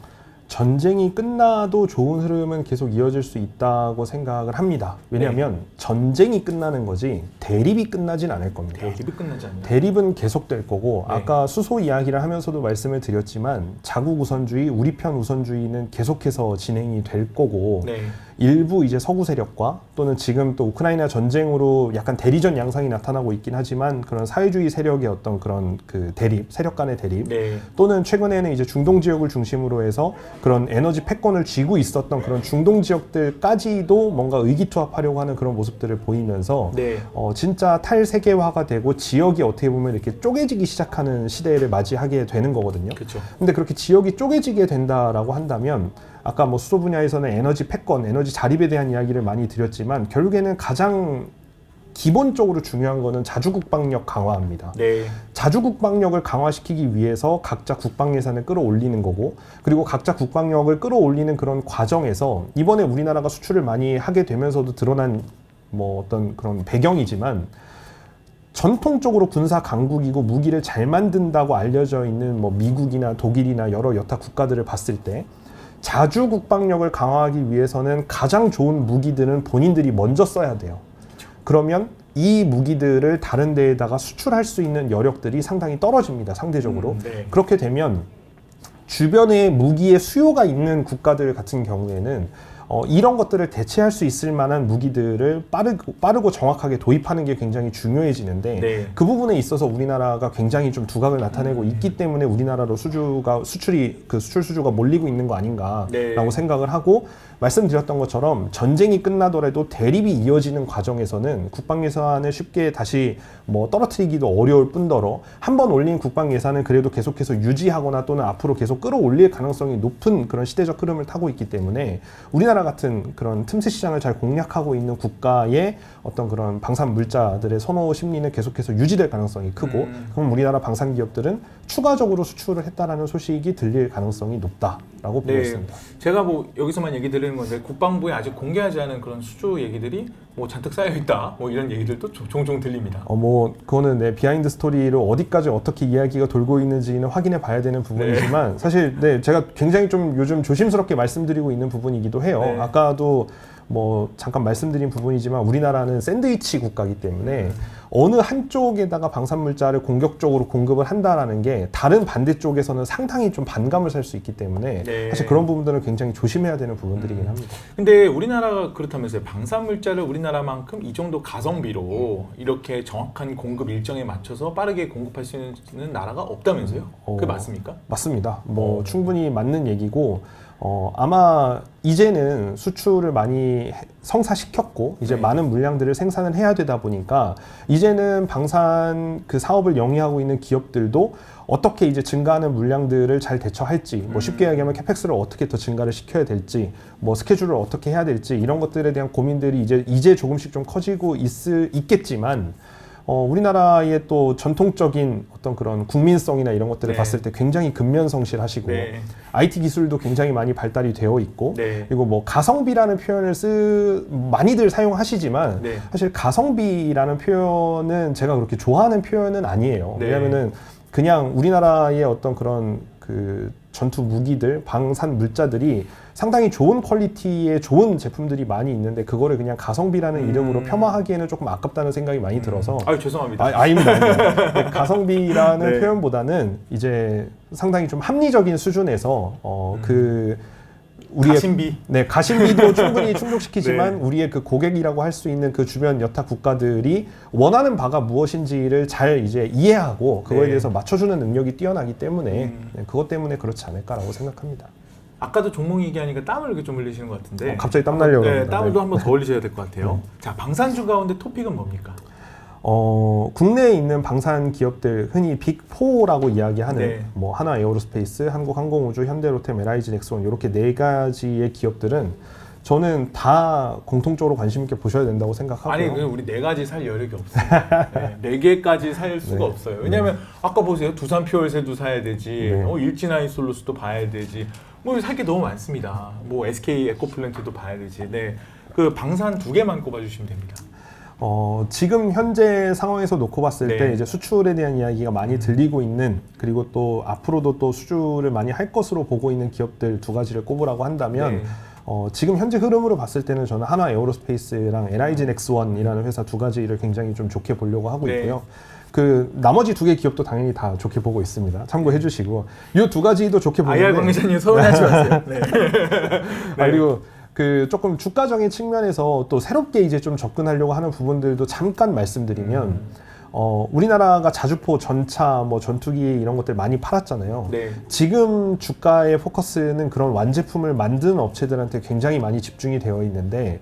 전쟁이 끝나도 좋은 흐름은 계속 이어질 수 있다고 생각을 합니다. 왜냐하면 전쟁이 끝나는 거지 대립이 끝나진 않을 겁니다. 대립이 끝나지 않나요? 대립은 계속될 거고 아까 수소 이야기를 하면서도 말씀을 드렸지만 자국 우선주의, 우리 편 우선주의는 계속해서 진행이 될 거고 일부 이제 서구 세력과 또는 지금 또 우크라이나 전쟁으로 약간 대리전 양상이 나타나고 있긴 하지만 그런 사회주의 세력의 어떤 그런 그 대립, 세력 간의 대립 또는 최근에는 이제 중동 지역을 중심으로 해서 그런 에너지 패권을 쥐고 있었던 그런 중동 지역들까지도 뭔가 의기투합하려고 하는 그런 모습들을 보이면서 진짜 탈세계화가 되고 지역이 어떻게 보면 이렇게 쪼개지기 시작하는 시대를 맞이하게 되는 거거든요. 근데 그렇게 지역이 쪼개지게 된다라고 한다면 아까 뭐 수소 분야에서는 에너지 패권, 에너지 자립에 대한 이야기를 많이 드렸지만 결국에는 가장 기본적으로 중요한 거는 자주국방력 강화입니다. 자주국방력을 강화시키기 위해서 각자 국방 예산을 끌어올리는 거고 그리고 각자 국방력을 끌어올리는 그런 과정에서 이번에 우리나라가 수출을 많이 하게 되면서도 드러난 뭐 어떤 그런 배경이지만 전통적으로 군사 강국이고 무기를 잘 만든다고 알려져 있는 뭐 미국이나 독일이나 여러 여타 국가들을 봤을 때 자주 국방력을 강화하기 위해서는 가장 좋은 무기들은 본인들이 먼저 써야 돼요. 그러면 이 무기들을 다른 데에다가 수출할 수 있는 여력들이 상당히 떨어집니다. 상대적으로. 네. 그렇게 되면 주변에 무기의 수요가 있는 국가들 같은 경우에는 이런 것들을 대체할 수 있을 만한 무기들을 빠르고 정확하게 도입하는 게 굉장히 중요해지는데 네. 그 부분에 있어서 우리나라가 굉장히 좀 두각을 나타내고 있기 때문에 우리나라로 수출 수주가 몰리고 있는 거 아닌가라고 네. 생각을 하고 말씀드렸던 것처럼 전쟁이 끝나더라도 대립이 이어지는 과정에서는 국방 예산을 쉽게 다시 뭐 떨어뜨리기도 어려울 뿐더러 한번 올린 국방 예산은 그래도 계속해서 유지하거나 또는 앞으로 계속 끌어올릴 가능성이 높은 그런 시대적 흐름을 타고 있기 때문에 우리나라 같은 그런 틈새 시장을 잘 공략하고 있는 국가의 어떤 그런 방산 물자들의 선호 심리는 계속해서 유지될 가능성이 크고 그럼 우리나라 방산 기업들은 추가적으로 수출을 했다라는 소식이 들릴 가능성이 높다라고 보고 있습니다. 제가 뭐 여기서만 얘기 드리는 건데 국방부에 아직 공개하지 않은 그런 수주 얘기들이 뭐 잔뜩 쌓여 있다. 뭐 이런 얘기들도 종종 들립니다. 뭐 그거는 네, 비하인드 스토리로 어디까지 어떻게 이야기가 돌고 있는지는 확인해 봐야 되는 부분이지만 사실 네, 제가 굉장히 좀 요즘 조심스럽게 말씀드리고 있는 부분이기도 해요. 아까도 뭐 잠깐 말씀드린 부분이지만 우리나라는 샌드위치 국가이기 때문에 어느 한쪽에다가 방산물자를 공격적으로 공급을 한다라는 게 다른 반대쪽에서는 상당히 좀 반감을 살 수 있기 때문에 사실 그런 부분들은 굉장히 조심해야 되는 부분들이긴 합니다. 근데 우리나라가 그렇다면서요. 방산물자를 우리나라만큼 이 정도 가성비로 이렇게 정확한 공급 일정에 맞춰서 빠르게 공급할 수 있는 나라가 없다면서요? 그게 맞습니까? 맞습니다. 뭐 충분히 맞는 얘기고 아마 이제는 수출을 많이 성사시켰고 이제 많은 물량들을 생산을 해야 되다 보니까 이제는 방산 그 사업을 영위하고 있는 기업들도 어떻게 이제 증가하는 물량들을 잘 대처할지 뭐 쉽게 얘기하면 캐펙스를 어떻게 더 증가를 시켜야 될지 뭐 스케줄을 어떻게 해야 될지 이런 것들에 대한 고민들이 이제 조금씩 좀 커지고 있겠지만 우리나라의 또 전통적인 어떤 그런 국민성이나 이런 것들을 봤을 때 굉장히 근면성실하시고 IT 기술도 굉장히 많이 발달이 되어 있고 그리고 뭐 가성비라는 표현을 많이들 사용하시지만 사실 가성비라는 표현은 제가 그렇게 좋아하는 표현은 아니에요. 왜냐하면은 그냥 우리나라의 어떤 그런 그 전투 무기들, 방산 물자들이 상당히 좋은 퀄리티의 좋은 제품들이 많이 있는데 그거를 그냥 가성비라는 이름으로 표.마하기에는 조금 아깝다는 생각이 많이 들어서 아유 죄송합니다. 아닙니다. 가성비라는 표현보다는 이제 상당히 좀 합리적인 수준에서 우리의 가심비. 가심비도 충분히 충족시키지만 우리의 그 고객이라고 할 수 있는 그 주변 여타 국가들이 원하는 바가 무엇인지를 잘 이제 이해하고 그거에 대해서 맞춰주는 능력이 뛰어나기 때문에 그것 때문에 그렇지 않을까라고 생각합니다. 아까도 종목 얘기하니까 땀을 이렇게 좀 흘리시는 것 같은데 갑자기 땀 나려고 합니다. 땀을 또 한번 더 흘리셔야 될 것 같아요. 자, 방산주 가운데 토픽은 뭡니까? 국내에 있는 방산 기업들 흔히 빅4라고 이야기하는 뭐 하나 에어로스페이스, 한국항공우주, 현대로템, LIG 네스원 이렇게 네 가지의 기업들은 저는 다 공통적으로 관심 있게 보셔야 된다고 생각하고요. 아니 우리 네 가지 살 여력이 없어요. 네 개까지 살 수가 없어요. 왜냐하면 아까 보세요. 두산 퓨얼세도 사야 되지, 일진아이솔루스도 봐야 되지. 뭐 살 게 너무 많습니다. 뭐 SK 에코플랜트도 봐야 되지. 그 방산 두 개만 꼽아주시면 됩니다. 지금 현재 상황에서 놓고 봤을 때 이제 수출에 대한 이야기가 많이 들리고 있는 그리고 또 앞으로도 또 수주를 많이 할 것으로 보고 있는 기업들 두 가지를 꼽으라고 한다면 지금 현재 흐름으로 봤을 때는 저는 하나 에어로스페이스랑 LIG 넥스원이라는 회사 두 가지를 굉장히 좀 좋게 보려고 하고 있고요. 그 나머지 두 개 기업도 당연히 다 좋게 보고 있습니다. 참고해 주시고 이 두 가지도 좋게 보는데 IR 관계자님 서운하지 마세요. 그리고 그 조금 주가적인 측면에서 또 새롭게 이제 좀 접근하려고 하는 부분들도 잠깐 말씀드리면 우리나라가 자주포, 전차, 뭐 전투기 이런 것들 많이 팔았잖아요. 지금 주가의 포커스는 그런 완제품을 만드는 업체들한테 굉장히 많이 집중이 되어 있는데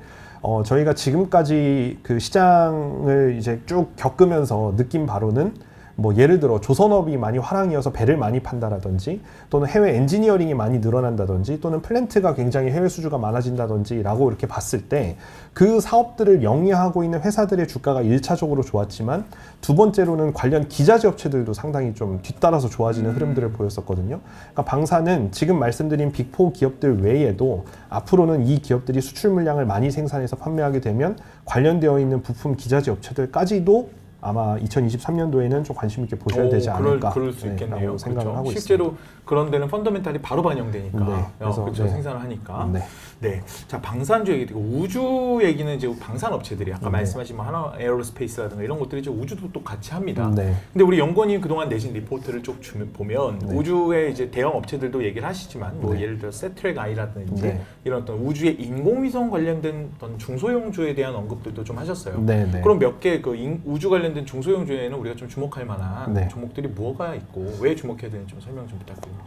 저희가 지금까지 그 시장을 이제 쭉 겪으면서 느낀 바로는 뭐 예를 들어 조선업이 많이 화랑이어서 배를 많이 판다라든지 또는 해외 엔지니어링이 많이 늘어난다든지 또는 플랜트가 굉장히 해외 수주가 많아진다든지 라고 이렇게 봤을 때 그 사업들을 영위하고 있는 회사들의 주가가 1차적으로 좋았지만 두 번째로는 관련 기자재 업체들도 상당히 좀 뒤따라서 좋아지는 흐름들을 보였었거든요. 그러니까 방산은 지금 말씀드린 빅4 기업들 외에도 앞으로는 이 기업들이 수출 물량을 많이 생산해서 판매하게 되면 관련되어 있는 부품 기자재 업체들까지도 아마 2023년도에는 좀 관심 있게 보셔야 되지 않을까. 그럴 수 있겠네요. 라고 생각을 그렇죠. 하고 실제로 있습니다. 그런 데는 펀더멘탈이 바로 반영되니까. 네, 그래서 그렇죠. 생산을 하니까. 네. 네. 자, 방산주 얘기 되고 우주 얘기는 이제 방산업체들이 아까 말씀하신 뭐 하나 에어로스페이스라든가 이런 것들이 이제 우주도 또 같이 합니다. 네. 근데 우리 연구원이 그동안 내신 리포트를 쭉 보면 네. 우주의 이제 대형 업체들도 얘기를 하시지만 뭐 네. 예를 들어 세트랙 아이라든지 네. 이런 어떤 우주의 인공위성 관련된 어떤 중소형주에 대한 언급들도 좀 하셨어요. 네, 네. 그럼 몇 개 그 우주 관련된 중소형주에는 우리가 좀 주목할 만한 네. 종목들이 뭐가 있고 왜 주목해야 되는지 좀 설명 좀 부탁드립니다.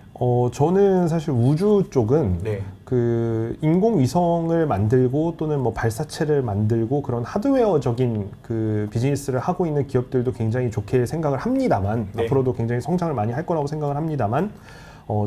저는 사실 우주 쪽은 네. 그 인공위성을 만들고 또는 뭐 발사체를 만들고 그런 하드웨어적인 그 비즈니스를 하고 있는 기업들도 굉장히 좋게 생각을 합니다만 네. 앞으로도 굉장히 성장을 많이 할 거라고 생각을 합니다만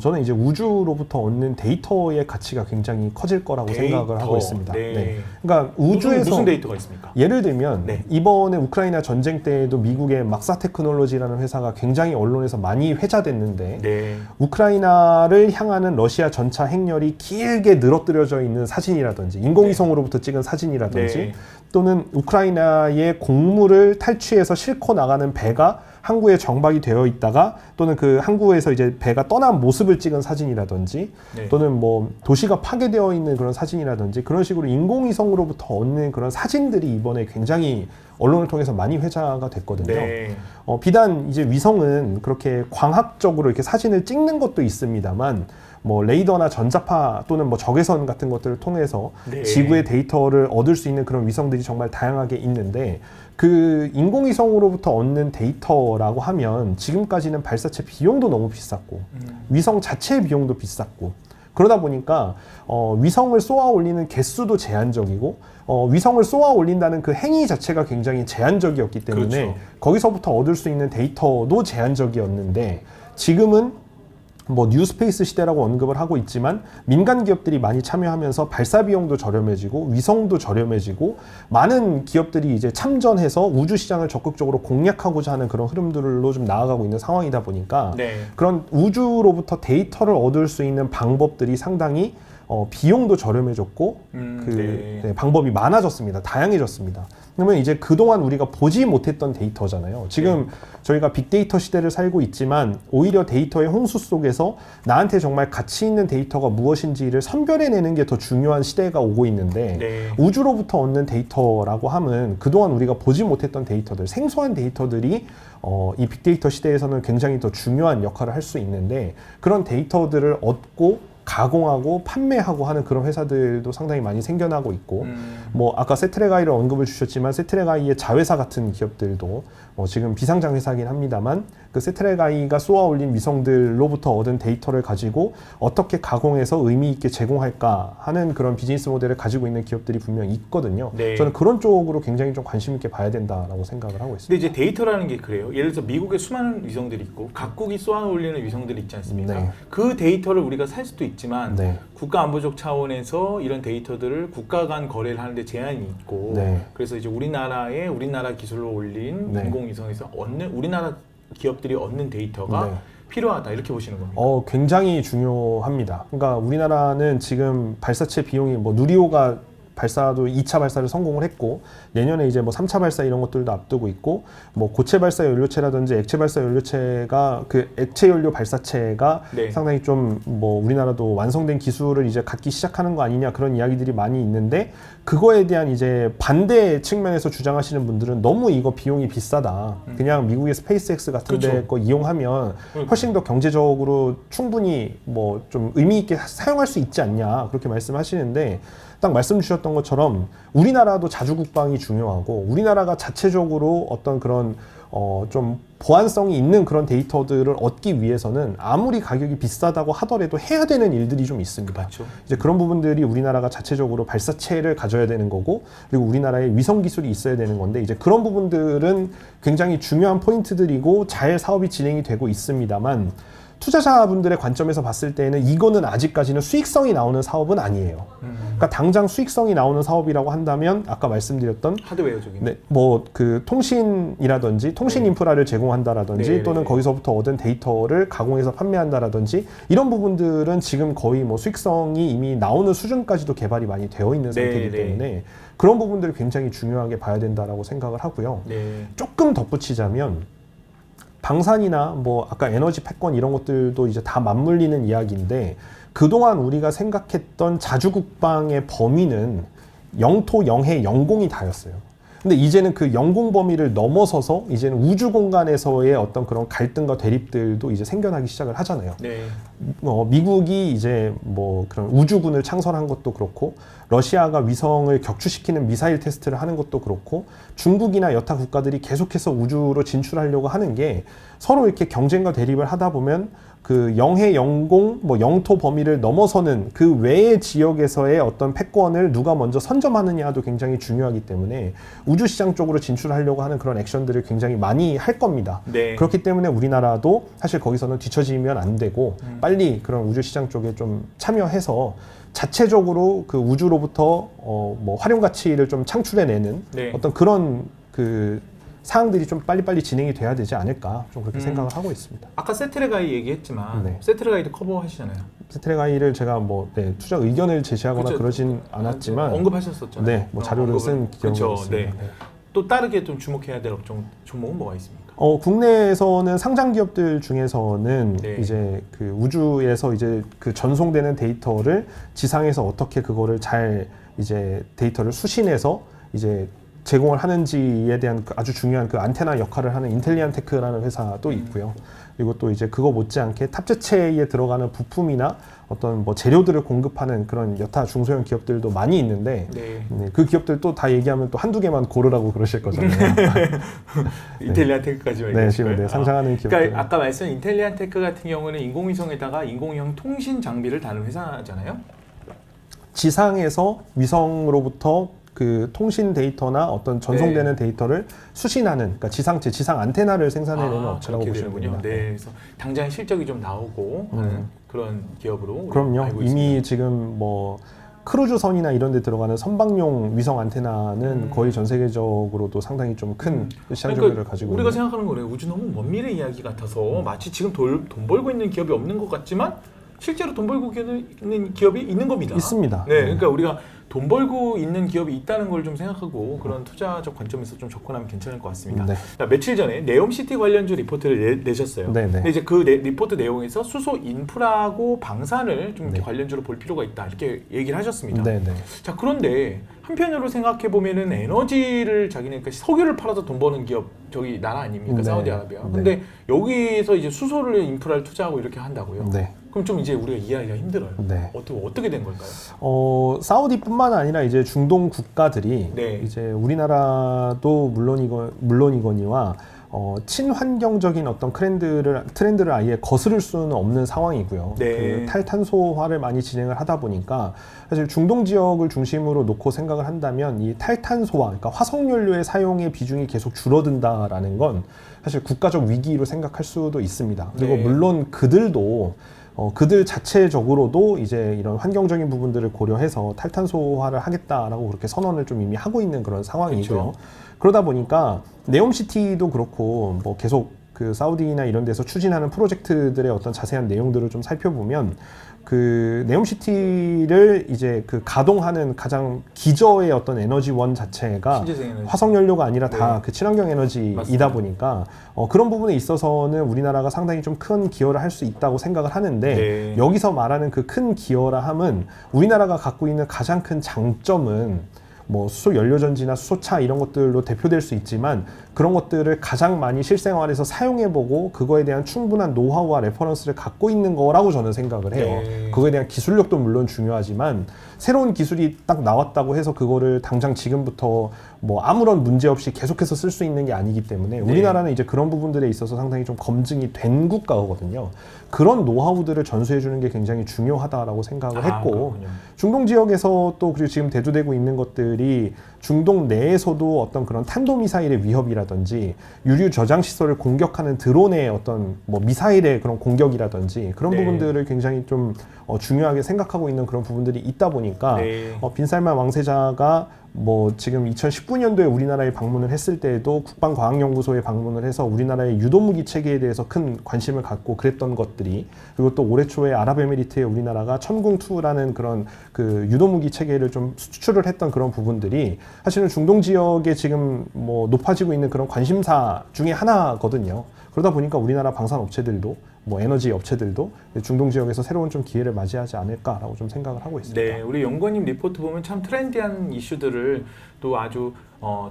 저는 이제 우주로부터 얻는 데이터의 가치가 굉장히 커질 거라고 생각을 하고 있습니다. 네. 네. 그러니까 우주에서 무슨 데이터가 있습니까? 예를 들면 네. 이번에 우크라이나 전쟁 때에도 미국의 막사 테크놀로지라는 회사가 굉장히 언론에서 많이 회자됐는데 네. 우크라이나를 향하는 러시아 전차 행렬이 길게 늘어뜨려져 있는 사진이라든지 인공위성으로부터 찍은 사진이라든지 네. 또는 우크라이나의 곡물을 탈취해서 싣고 나가는 배가 항구에 정박이 되어 있다가 또는 그 항구에서 이제 배가 떠난 모습을 찍은 사진이라든지 네. 또는 뭐 도시가 파괴되어 있는 그런 사진이라든지 그런 식으로 인공위성으로부터 얻는 그런 사진들이 이번에 굉장히 언론을 통해서 많이 회자가 됐거든요. 네. 비단 이제 위성은 그렇게 광학적으로 이렇게 사진을 찍는 것도 있습니다만 뭐 레이더나 전자파 또는 뭐 적외선 같은 것들을 통해서 네. 지구의 데이터를 얻을 수 있는 그런 위성들이 정말 다양하게 있는데 그 인공위성으로부터 얻는 데이터라고 하면 지금까지는 발사체 비용도 너무 비쌌고 위성 자체의 비용도 비쌌고 그러다 보니까 위성을 쏘아 올리는 개수도 제한적이고 위성을 쏘아 올린다는 그 행위 자체가 굉장히 제한적이었기 때문에 그렇죠. 거기서부터 얻을 수 있는 데이터도 제한적이었는데 지금은 뭐 뉴스페이스 시대라고 언급을 하고 있지만 민간 기업들이 많이 참여하면서 발사 비용도 저렴해지고 위성도 저렴해지고 많은 기업들이 이제 참전해서 우주 시장을 적극적으로 공략하고자 하는 그런 흐름들로 좀 나아가고 있는 상황이다 보니까 네. 그런 우주로부터 데이터를 얻을 수 있는 방법들이 상당히 비용도 저렴해졌고 네. 방법이 많아졌습니다. 다양해졌습니다. 그러면 이제 그동안 우리가 보지 못했던 데이터잖아요. 지금 저희가 빅데이터 시대를 살고 있지만 오히려 데이터의 홍수 속에서 나한테 정말 가치 있는 데이터가 무엇인지를 선별해내는 게 더 중요한 시대가 오고 있는데 네. 우주로부터 얻는 데이터라고 하면 그동안 우리가 보지 못했던 데이터들, 생소한 데이터들이 이 빅데이터 시대에서는 굉장히 더 중요한 역할을 할 수 있는데 그런 데이터들을 얻고 가공하고 판매하고 하는 그런 회사들도 상당히 많이 생겨나고 있고 뭐 아까 세트랙아이를 언급을 주셨지만 세트랙아이의 자회사 같은 기업들도 지금 비상장 회사이긴 합니다만 그 세트랙아이가 쏘아 올린 위성들로부터 얻은 데이터를 가지고 어떻게 가공해서 의미 있게 제공할까 하는 그런 비즈니스 모델을 가지고 있는 기업들이 분명히 있거든요. 네. 저는 그런 쪽으로 굉장히 좀 관심 있게 봐야 된다라고 생각을 하고 있습니다. 근데 이제 데이터라는 게 그래요. 예를 들어서 미국에 수많은 위성들이 있고 각국이 쏘아 올리는 위성들이 있지 않습니까? 네. 그 데이터를 우리가 살 수도 있지만 네. 국가안보적 차원에서 이런 데이터들을 국가 간 거래를 하는데 제한이 있고 네. 그래서 이제 우리나라 기술로 올린 네. 인공위성에서 얻는 우리나라 기업들이 얻는 데이터가 네. 필요하다 이렇게 보시는 겁니다. 굉장히 중요합니다. 그러니까 우리나라는 지금 발사체 비용이 뭐 누리호가 발사도 2차 발사를 성공을 했고 내년에 이제 뭐 3차 발사 이런 것들도 앞두고 있고 뭐 고체 발사 연료체라든지 액체 발사 연료체가 그 액체 연료 발사체가 네. 상당히 좀 뭐 우리나라도 완성된 기술을 이제 갖기 시작하는 거 아니냐 그런 이야기들이 많이 있는데 그거에 대한 이제 반대 측면에서 주장하시는 분들은 너무 이거 비용이 비싸다. 그냥 미국의 스페이스X 같은 데 거 이용하면 훨씬 더 경제적으로 충분히 뭐 좀 의미 있게 사용할 수 있지 않냐 그렇게 말씀하시는데 딱 말씀 주셨던 것처럼 우리나라도 자주 국방이 중요하고 우리나라가 자체적으로 어떤 그런 좀 보안성이 있는 그런 데이터들을 얻기 위해서는 아무리 가격이 비싸다고 하더라도 해야 되는 일들이 좀 있습니다. 그렇죠. 이제 그런 부분들이 우리나라가 자체적으로 발사체를 가져야 되는 거고 그리고 우리나라에 위성 기술이 있어야 되는 건데 이제 그런 부분들은 굉장히 중요한 포인트들이고 잘 사업이 진행이 되고 있습니다만 투자자분들의 관점에서 봤을 때는 이거는 아직까지는 수익성이 나오는 사업은 아니에요. 그러니까 당장 수익성이 나오는 사업이라고 한다면 아까 말씀드렸던 하드웨어적인. 네, 뭐 그 통신이라든지 통신 인프라를 제공한다라든지 네, 또는 네. 거기서부터 얻은 데이터를 가공해서 판매한다라든지 이런 부분들은 지금 거의 뭐 수익성이 이미 나오는 수준까지도 개발이 많이 되어 있는 상태이기 네. 때문에 그런 부분들을 굉장히 중요하게 봐야 된다라고 생각을 하고요. 네. 조금 덧붙이자면 방산이나 뭐 아까 에너지 패권 이런 것들도 이제 다 맞물리는 이야기인데 그동안 우리가 생각했던 자주국방의 범위는 영토, 영해, 영공이 다였어요. 근데 이제는 그 영공 범위를 넘어서서 이제는 우주 공간에서의 어떤 그런 갈등과 대립들도 이제 생겨나기 시작을 하잖아요. 네. 미국이 이제 뭐 그런 우주군을 창설한 것도 그렇고 러시아가 위성을 격추시키는 미사일 테스트를 하는 것도 그렇고 중국이나 여타 국가들이 계속해서 우주로 진출하려고 하는 게 서로 이렇게 경쟁과 대립을 하다 보면 그 영해, 영공, 뭐 영토 범위를 넘어서는 그 외의 지역에서의 어떤 패권을 누가 먼저 선점하느냐도 굉장히 중요하기 때문에 우주 시장 쪽으로 진출하려고 하는 그런 액션들을 굉장히 많이 할 겁니다. 네. 그렇기 때문에 우리나라도 사실 거기서는 뒤처지면 안 되고 빨리 그런 우주 시장 쪽에 좀 참여해서 자체적으로 그 우주로부터 뭐 활용 가치를 좀 창출해내는 네. 어떤 그런 그 사항들이 좀 빨리빨리 진행이 돼야 되지 않을까 좀 그렇게 생각을 하고 있습니다. 아까 세트레가이 얘기했지만 네. 세트레가이도 커버하시잖아요. 세트레가이를 제가 뭐 투자 의견을 제시하거나 그쵸. 그러진 않았지만 언급하셨었잖아요. 네, 뭐 자료를 쓴 기억이 그쵸. 있습니다. 네. 네. 또 다르게 좀 주목해야 될 종목은 뭐가 있습니까? 국내에서는 상장 기업들 중에서는 네. 이제 그 우주에서 이제 그 전송되는 데이터를 지상에서 어떻게 그거를 잘 이제 데이터를 수신해서 이제 제공을 하는지에 대한 그 아주 중요한 그 안테나 역할을 하는 인텔리안테크라는 회사도 있고요. 그리고 또 이제 그거 못지않게 탑재체에 들어가는 부품이나 어떤 뭐 재료들을 공급하는 그런 여타 중소형 기업들도 많이 있는데 네. 네, 그 기업들 또 다 얘기하면 또 한두 개만 고르라고 그러실 거잖아요. 인텔리안테크까지만 네, 얘기하실 지금 거예요? 네, 상장하는 기업들. 그러니까 아까 말씀한 인텔리안테크 같은 경우는 인공위성에다가 인공위성 통신 장비를 다는 회사잖아요. 지상에서 위성으로부터 그 통신 데이터나 어떤 전송되는 데이터를 수신하는, 그러니까 지상체, 지상 안테나를 생산해내는 업체라고 그렇게 보시면 되는군요. 됩니다. 네, 그래서 당장 실적이 좀 나오고 하는 그런 기업으로 그럼요. 알고 이미 있습니다. 지금 뭐 크루즈선이나 이런 데 들어가는 선박용 위성 안테나는 거의 전 세계적으로도 상당히 좀 큰 시장 점유율을 가지고 우리가 있는. 생각하는 거예요. 우주 너무 먼 미래 이야기 같아서 마치 지금 돈 벌고 있는 기업이 없는 것 같지만 실제로 돈 벌고 있는 기업이 있는 겁니다. 있습니다. 네, 그러니까 우리가 돈 벌고 있는 기업이 있다는 걸 좀 생각하고 그런 투자적 관점에서 좀 접근하면 괜찮을 것 같습니다. 네. 자, 며칠 전에 네옴시티 관련주 리포트를 내셨어요. 네, 네. 근데 이제 그 리포트 내용에서 수소 인프라하고 방산을 좀 이렇게 관련주로 볼 필요가 있다 이렇게 얘기를 하셨습니다. 네, 네. 자, 그런데 한편으로 생각해 보면은 에너지를 자기네 그러니까 석유를 팔아서 돈 버는 기업 저기 나라 아닙니까? 네. 사우디아라비아. 네. 근데 여기서 이제 수소를 인프라를 투자하고 이렇게 한다고요? 네. 그럼 좀 이제 우리가 이해하기가 힘들어요. 네. 어떻게 된 걸까요? 사우디뿐만 아니라 이제 중동 국가들이 네. 이제 우리나라도 물론이거니와 친환경적인 어떤 트렌드를 아예 거스를 수는 없는 상황이고요. 네. 그 탈탄소화를 많이 진행을 하다 보니까 사실 중동 지역을 중심으로 놓고 생각을 한다면 이 탈탄소화, 그러니까 화석연료의 사용의 비중이 계속 줄어든다라는 건 사실 국가적 위기로 생각할 수도 있습니다. 그리고 네. 물론 그들도 그들 자체적으로도 이제 이런 환경적인 부분들을 고려해서 탈탄소화를 하겠다라고 그렇게 선언을 좀 이미 하고 있는 그런 상황이고요. 그렇죠. 그러다 보니까 네옴시티도 그렇고 뭐 계속 그 사우디나 이런 데서 추진하는 프로젝트들의 어떤 자세한 내용들을 좀 살펴보면 그 네옴시티를 이제 그 가동하는 가장 기저의 어떤 에너지원 자체가 신재생 에너지. 화석연료가 아니라 다 네. 그 친환경 에너지이다 맞습니다. 보니까 그런 부분에 있어서는 우리나라가 상당히 좀 큰 기여를 할 수 있다고 생각을 하는데 네. 여기서 말하는 그 큰 기여라 함은 우리나라가 갖고 있는 가장 큰 장점은 뭐 수소 연료전지나 수소차 이런 것들로 대표될 수 있지만 그런 것들을 가장 많이 실생활에서 사용해보고 그거에 대한 충분한 노하우와 레퍼런스를 갖고 있는 거라고 저는 생각을 해요. 네. 그거에 대한 기술력도 물론 중요하지만 새로운 기술이 딱 나왔다고 해서 그거를 당장 지금부터 뭐 아무런 문제 없이 계속해서 쓸 수 있는 게 아니기 때문에 우리나라는 이제 그런 부분들에 있어서 상당히 좀 검증이 된 국가거든요. 그런 노하우들을 전수해주는 게 굉장히 중요하다라고 생각을 했고 그렇군요. 중동 지역에서 또 그리고 지금 대두되고 있는 것들이 중동 내에서도 어떤 그런 탄도미사일의 위협이라든지 유류 저장 시설을 공격하는 드론의 어떤 뭐 미사일의 그런 공격이라든지 그런 네. 부분들을 굉장히 좀 중요하게 생각하고 있는 그런 부분들이 있다 보니까 네. 빈살만 왕세자가 뭐 지금 2019년도에 우리나라에 방문을 했을 때에도 국방과학연구소에 방문을 해서 우리나라의 유도무기 체계에 대해서 큰 관심을 갖고 그랬던 것들이, 그리고 또 올해 초에 아랍에미리트에 우리나라가 천궁2라는 그런 그 유도무기 체계를 좀 수출을 했던 그런 부분들이 사실은 중동 지역에 지금 뭐 높아지고 있는 그런 관심사 중에 하나거든요. 그러다 보니까 우리나라 방산 업체들도 뭐 에너지 업체들도 중동 지역에서 새로운 좀 기회를 맞이하지 않을까라고 좀 생각을 하고 있습니다. 네, 우리 연구원님 리포트 보면 참 트렌디한 이슈들을 또 아주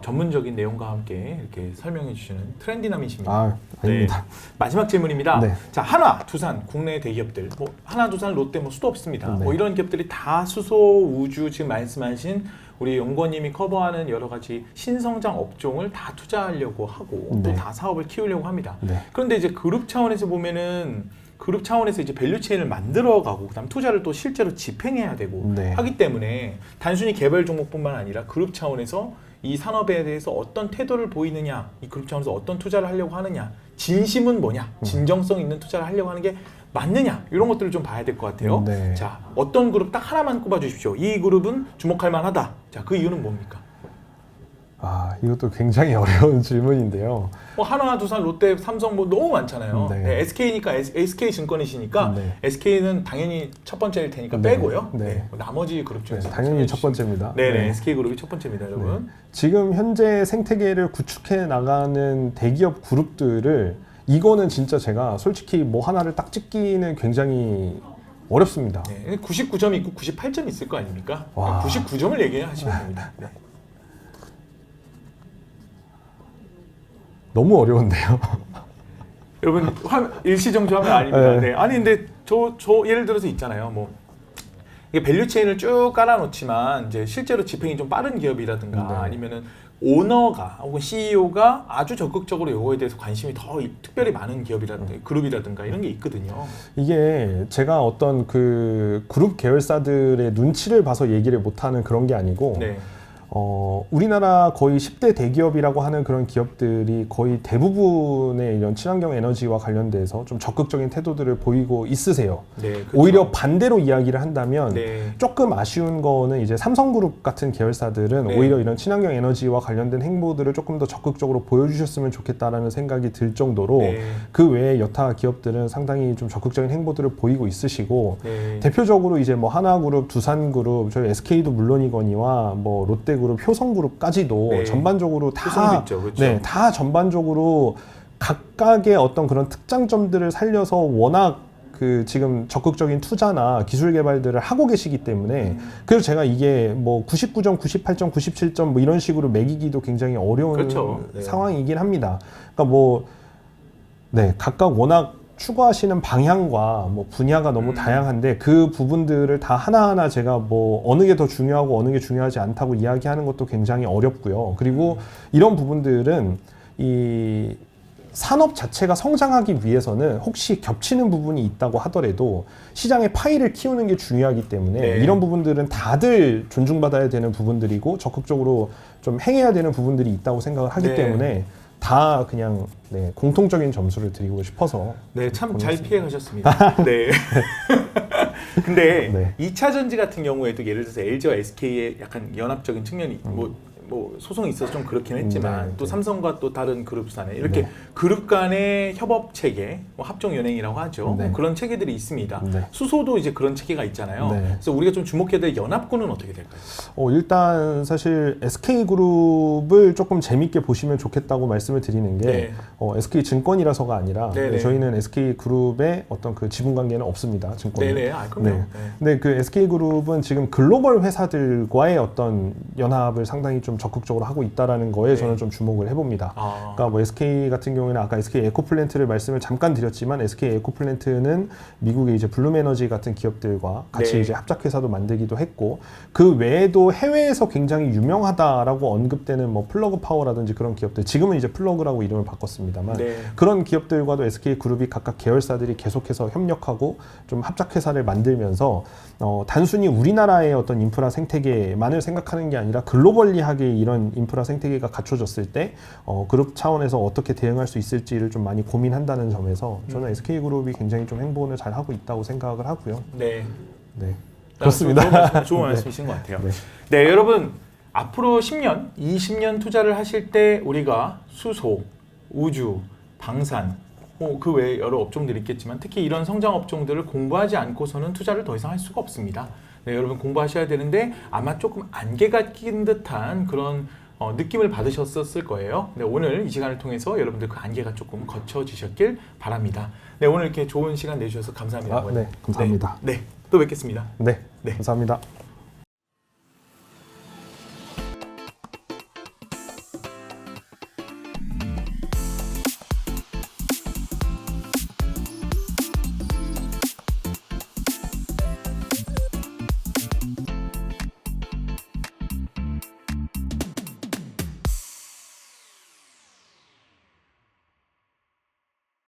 전문적인 내용과 함께 이렇게 설명해 주시는 트렌디남이십니다. 아닙니다. 네. 마지막 질문입니다. 네. 자, 한화, 두산, 국내 대기업들, 뭐 한화, 두산, 롯데 뭐 수도 없습니다. 네. 뭐 이런 기업들이 다 수소, 우주 지금 말씀하신 우리 연구원님이 커버하는 여러 가지 신성장 업종을 다 투자하려고 하고 네. 또 다 사업을 키우려고 합니다. 네. 그런데 이제 그룹 차원에서 보면은 그룹 차원에서 이제 밸류체인을 만들어가고 그다음 투자를 또 실제로 집행해야 되고 네. 하기 때문에 단순히 개발 종목뿐만 아니라 그룹 차원에서 이 산업에 대해서 어떤 태도를 보이느냐, 이 그룹 차원에서 어떤 투자를 하려고 하느냐, 진심은 뭐냐, 진정성 있는 투자를 하려고 하는 게 맞느냐, 이런 것들을 좀 봐야 될 것 같아요. 네. 자, 어떤 그룹 딱 하나만 꼽아 주십시오. 이 그룹은 주목할 만하다. 자, 그 이유는 뭡니까? 이것도 굉장히 어려운 질문인데요. 뭐 한화, 두산, 롯데, 삼성 뭐 너무 많잖아요. 네. 네, SK니까 SK 증권이시니까 네. SK는 당연히 첫 번째일 테니까 네. 빼고요. 네. 네, 뭐 나머지 그룹 네, 중에서 당연히 첫 번째입니다. 네네, SK 그룹이 첫 번째입니다, 여러분. 네. 지금 현재 생태계를 구축해 나가는 대기업 그룹들을, 이거는 진짜 제가 솔직히 뭐 하나를 딱 찍기는 굉장히 어렵습니다. 네, 99점이 있고 98점이 있을 거 아닙니까? 와. 99점을 얘기하시면 됩니다. 네. 너무 어려운데요. 여러분 일시정조하면 아닙니다. 네. 네. 아니 근데 저 예를 들어서 있잖아요. 뭐 이게 밸류체인을 쭉 깔아놓지만 이제 실제로 집행이 좀 빠른 기업이라든가 네. 아니면은 오너가 혹은 CEO가 아주 적극적으로 이거에 대해서 관심이 더 특별히 많은 기업이라든가 그룹이라든가 이런 게 있거든요. 이게 제가 어떤 그 그룹 계열사들의 눈치를 봐서 얘기를 못하는 그런 게 아니고, 네. 우리나라 거의 10대 대기업이라고 하는 그런 기업들이 거의 대부분의 이런 친환경 에너지와 관련돼서 좀 적극적인 태도들을 보이고 있으세요. 네, 그렇죠. 오히려 반대로 이야기를 한다면 네. 조금 아쉬운 거는 이제 삼성그룹 같은 계열사들은 네. 오히려 이런 친환경 에너지와 관련된 행보들을 조금 더 적극적으로 보여주셨으면 좋겠다라는 생각이 들 정도로 네. 그 외에 여타 기업들은 상당히 좀 적극적인 행보들을 보이고 있으시고, 네. 대표적으로 이제 뭐 하나그룹, 두산그룹, 저희 SK도 물론이거니와 뭐 롯데그룹, 효성그룹까지도 네. 전반적으로 다, 효성도 있죠, 그렇죠. 네, 다 전반적으로 각각의 어떤 그런 특장점들을 살려서 워낙 그 지금 적극적인 투자나 기술 개발들을 하고 계시기 때문에 그래서 제가 이게 뭐 99점, 98점, 97점 뭐 이런 식으로 매기기도 굉장히 어려운 그렇죠. 네. 상황이긴 합니다. 그러니까 뭐 네, 각각 워낙 추구하시는 방향과 뭐 분야가 너무 다양한데 그 부분들을 다 하나하나 제가 뭐 어느 게 더 중요하고 어느 게 중요하지 않다고 이야기하는 것도 굉장히 어렵고요. 그리고 이런 부분들은 이 산업 자체가 성장하기 위해서는 혹시 겹치는 부분이 있다고 하더라도 시장의 파이를 키우는 게 중요하기 때문에 네. 이런 부분들은 다들 존중받아야 되는 부분들이고 적극적으로 좀 행해야 되는 부분들이 있다고 생각을 하기 네. 때문에 다 그냥 네, 공통적인 점수를 드리고 싶어서 네, 참 잘 피해 가셨습니다. 네. 근데 네. 2차 전지 같은 경우에도 예를 들어서 LG와 SK의 약간 연합적인 측면이 뭐 소송이 있어서 좀 그렇긴 했지만 네, 또 네. 삼성과 또 다른 그룹사네 이렇게 네. 그룹 간의 협업 체계, 뭐 합종 연행이라고 하죠. 네. 그런 체계들이 있습니다. 네. 수소도 이제 그런 체계가 있잖아요. 네. 그래서 우리가 좀 주목해야 될 연합군은 어떻게 될까요? 일단 사실 SK그룹을 조금 재밌게 보시면 좋겠다고 말씀을 드리는 게 네. SK증권이라서가 아니라 네네. 저희는 SK그룹의 어떤 그 지분관계는 없습니다. 증권이. 네네, 그럼요. 네. 네. 근데 그 SK그룹은 지금 글로벌 회사들과의 어떤 연합을 상당히 좀 적극적으로 하고 있다라는 거에 네. 저는 좀 주목을 해봅니다. 아. 그러니까 뭐 SK 같은 경우에는 아까 SK 에코플랜트를 말씀을 잠깐 드렸지만 SK 에코플랜트는 미국의 이제 블룸에너지 같은 기업들과 같이 네. 이제 합작회사도 만들기도 했고 그 외에도 해외에서 굉장히 유명하다라고 언급되는 뭐 플러그 파워라든지 그런 기업들 지금은 이제 플러그라고 이름을 바꿨습니다만 네. 그런 기업들과도 SK 그룹이 각각 계열사들이 계속해서 협력하고 좀 합작회사를 만들면서 단순히 우리나라의 어떤 인프라 생태계만을 생각하는 게 아니라 글로벌리하게 이런 인프라 생태계가 갖춰졌을 때 그룹 차원에서 어떻게 대응할 수 있을지를 좀 많이 고민한다는 점에서 저는 SK그룹이 굉장히 좀 행보를 잘 하고 있다고 생각을 하고요. 네. 네. 그렇습니다. 좋은 말씀이신 것 같아요. 네. 네, 여러분 앞으로 10년, 20년 투자를 하실 때 우리가 수소, 우주, 방산, 그 외에 여러 업종들이 있겠지만 특히 이런 성장 업종들을 공부하지 않고서는 투자를 더 이상 할 수가 없습니다. 네, 여러분 공부하셔야 되는데 아마 조금 안개가 낀 듯한 그런 느낌을 받으셨을 거예요. 네, 오늘 이 시간을 통해서 여러분들 그 안개가 조금 거쳐지셨길 바랍니다. 네, 오늘 이렇게 좋은 시간 내주셔서 감사합니다. 네, 감사합니다. 네, 또 뵙겠습니다. 네, 네. 감사합니다.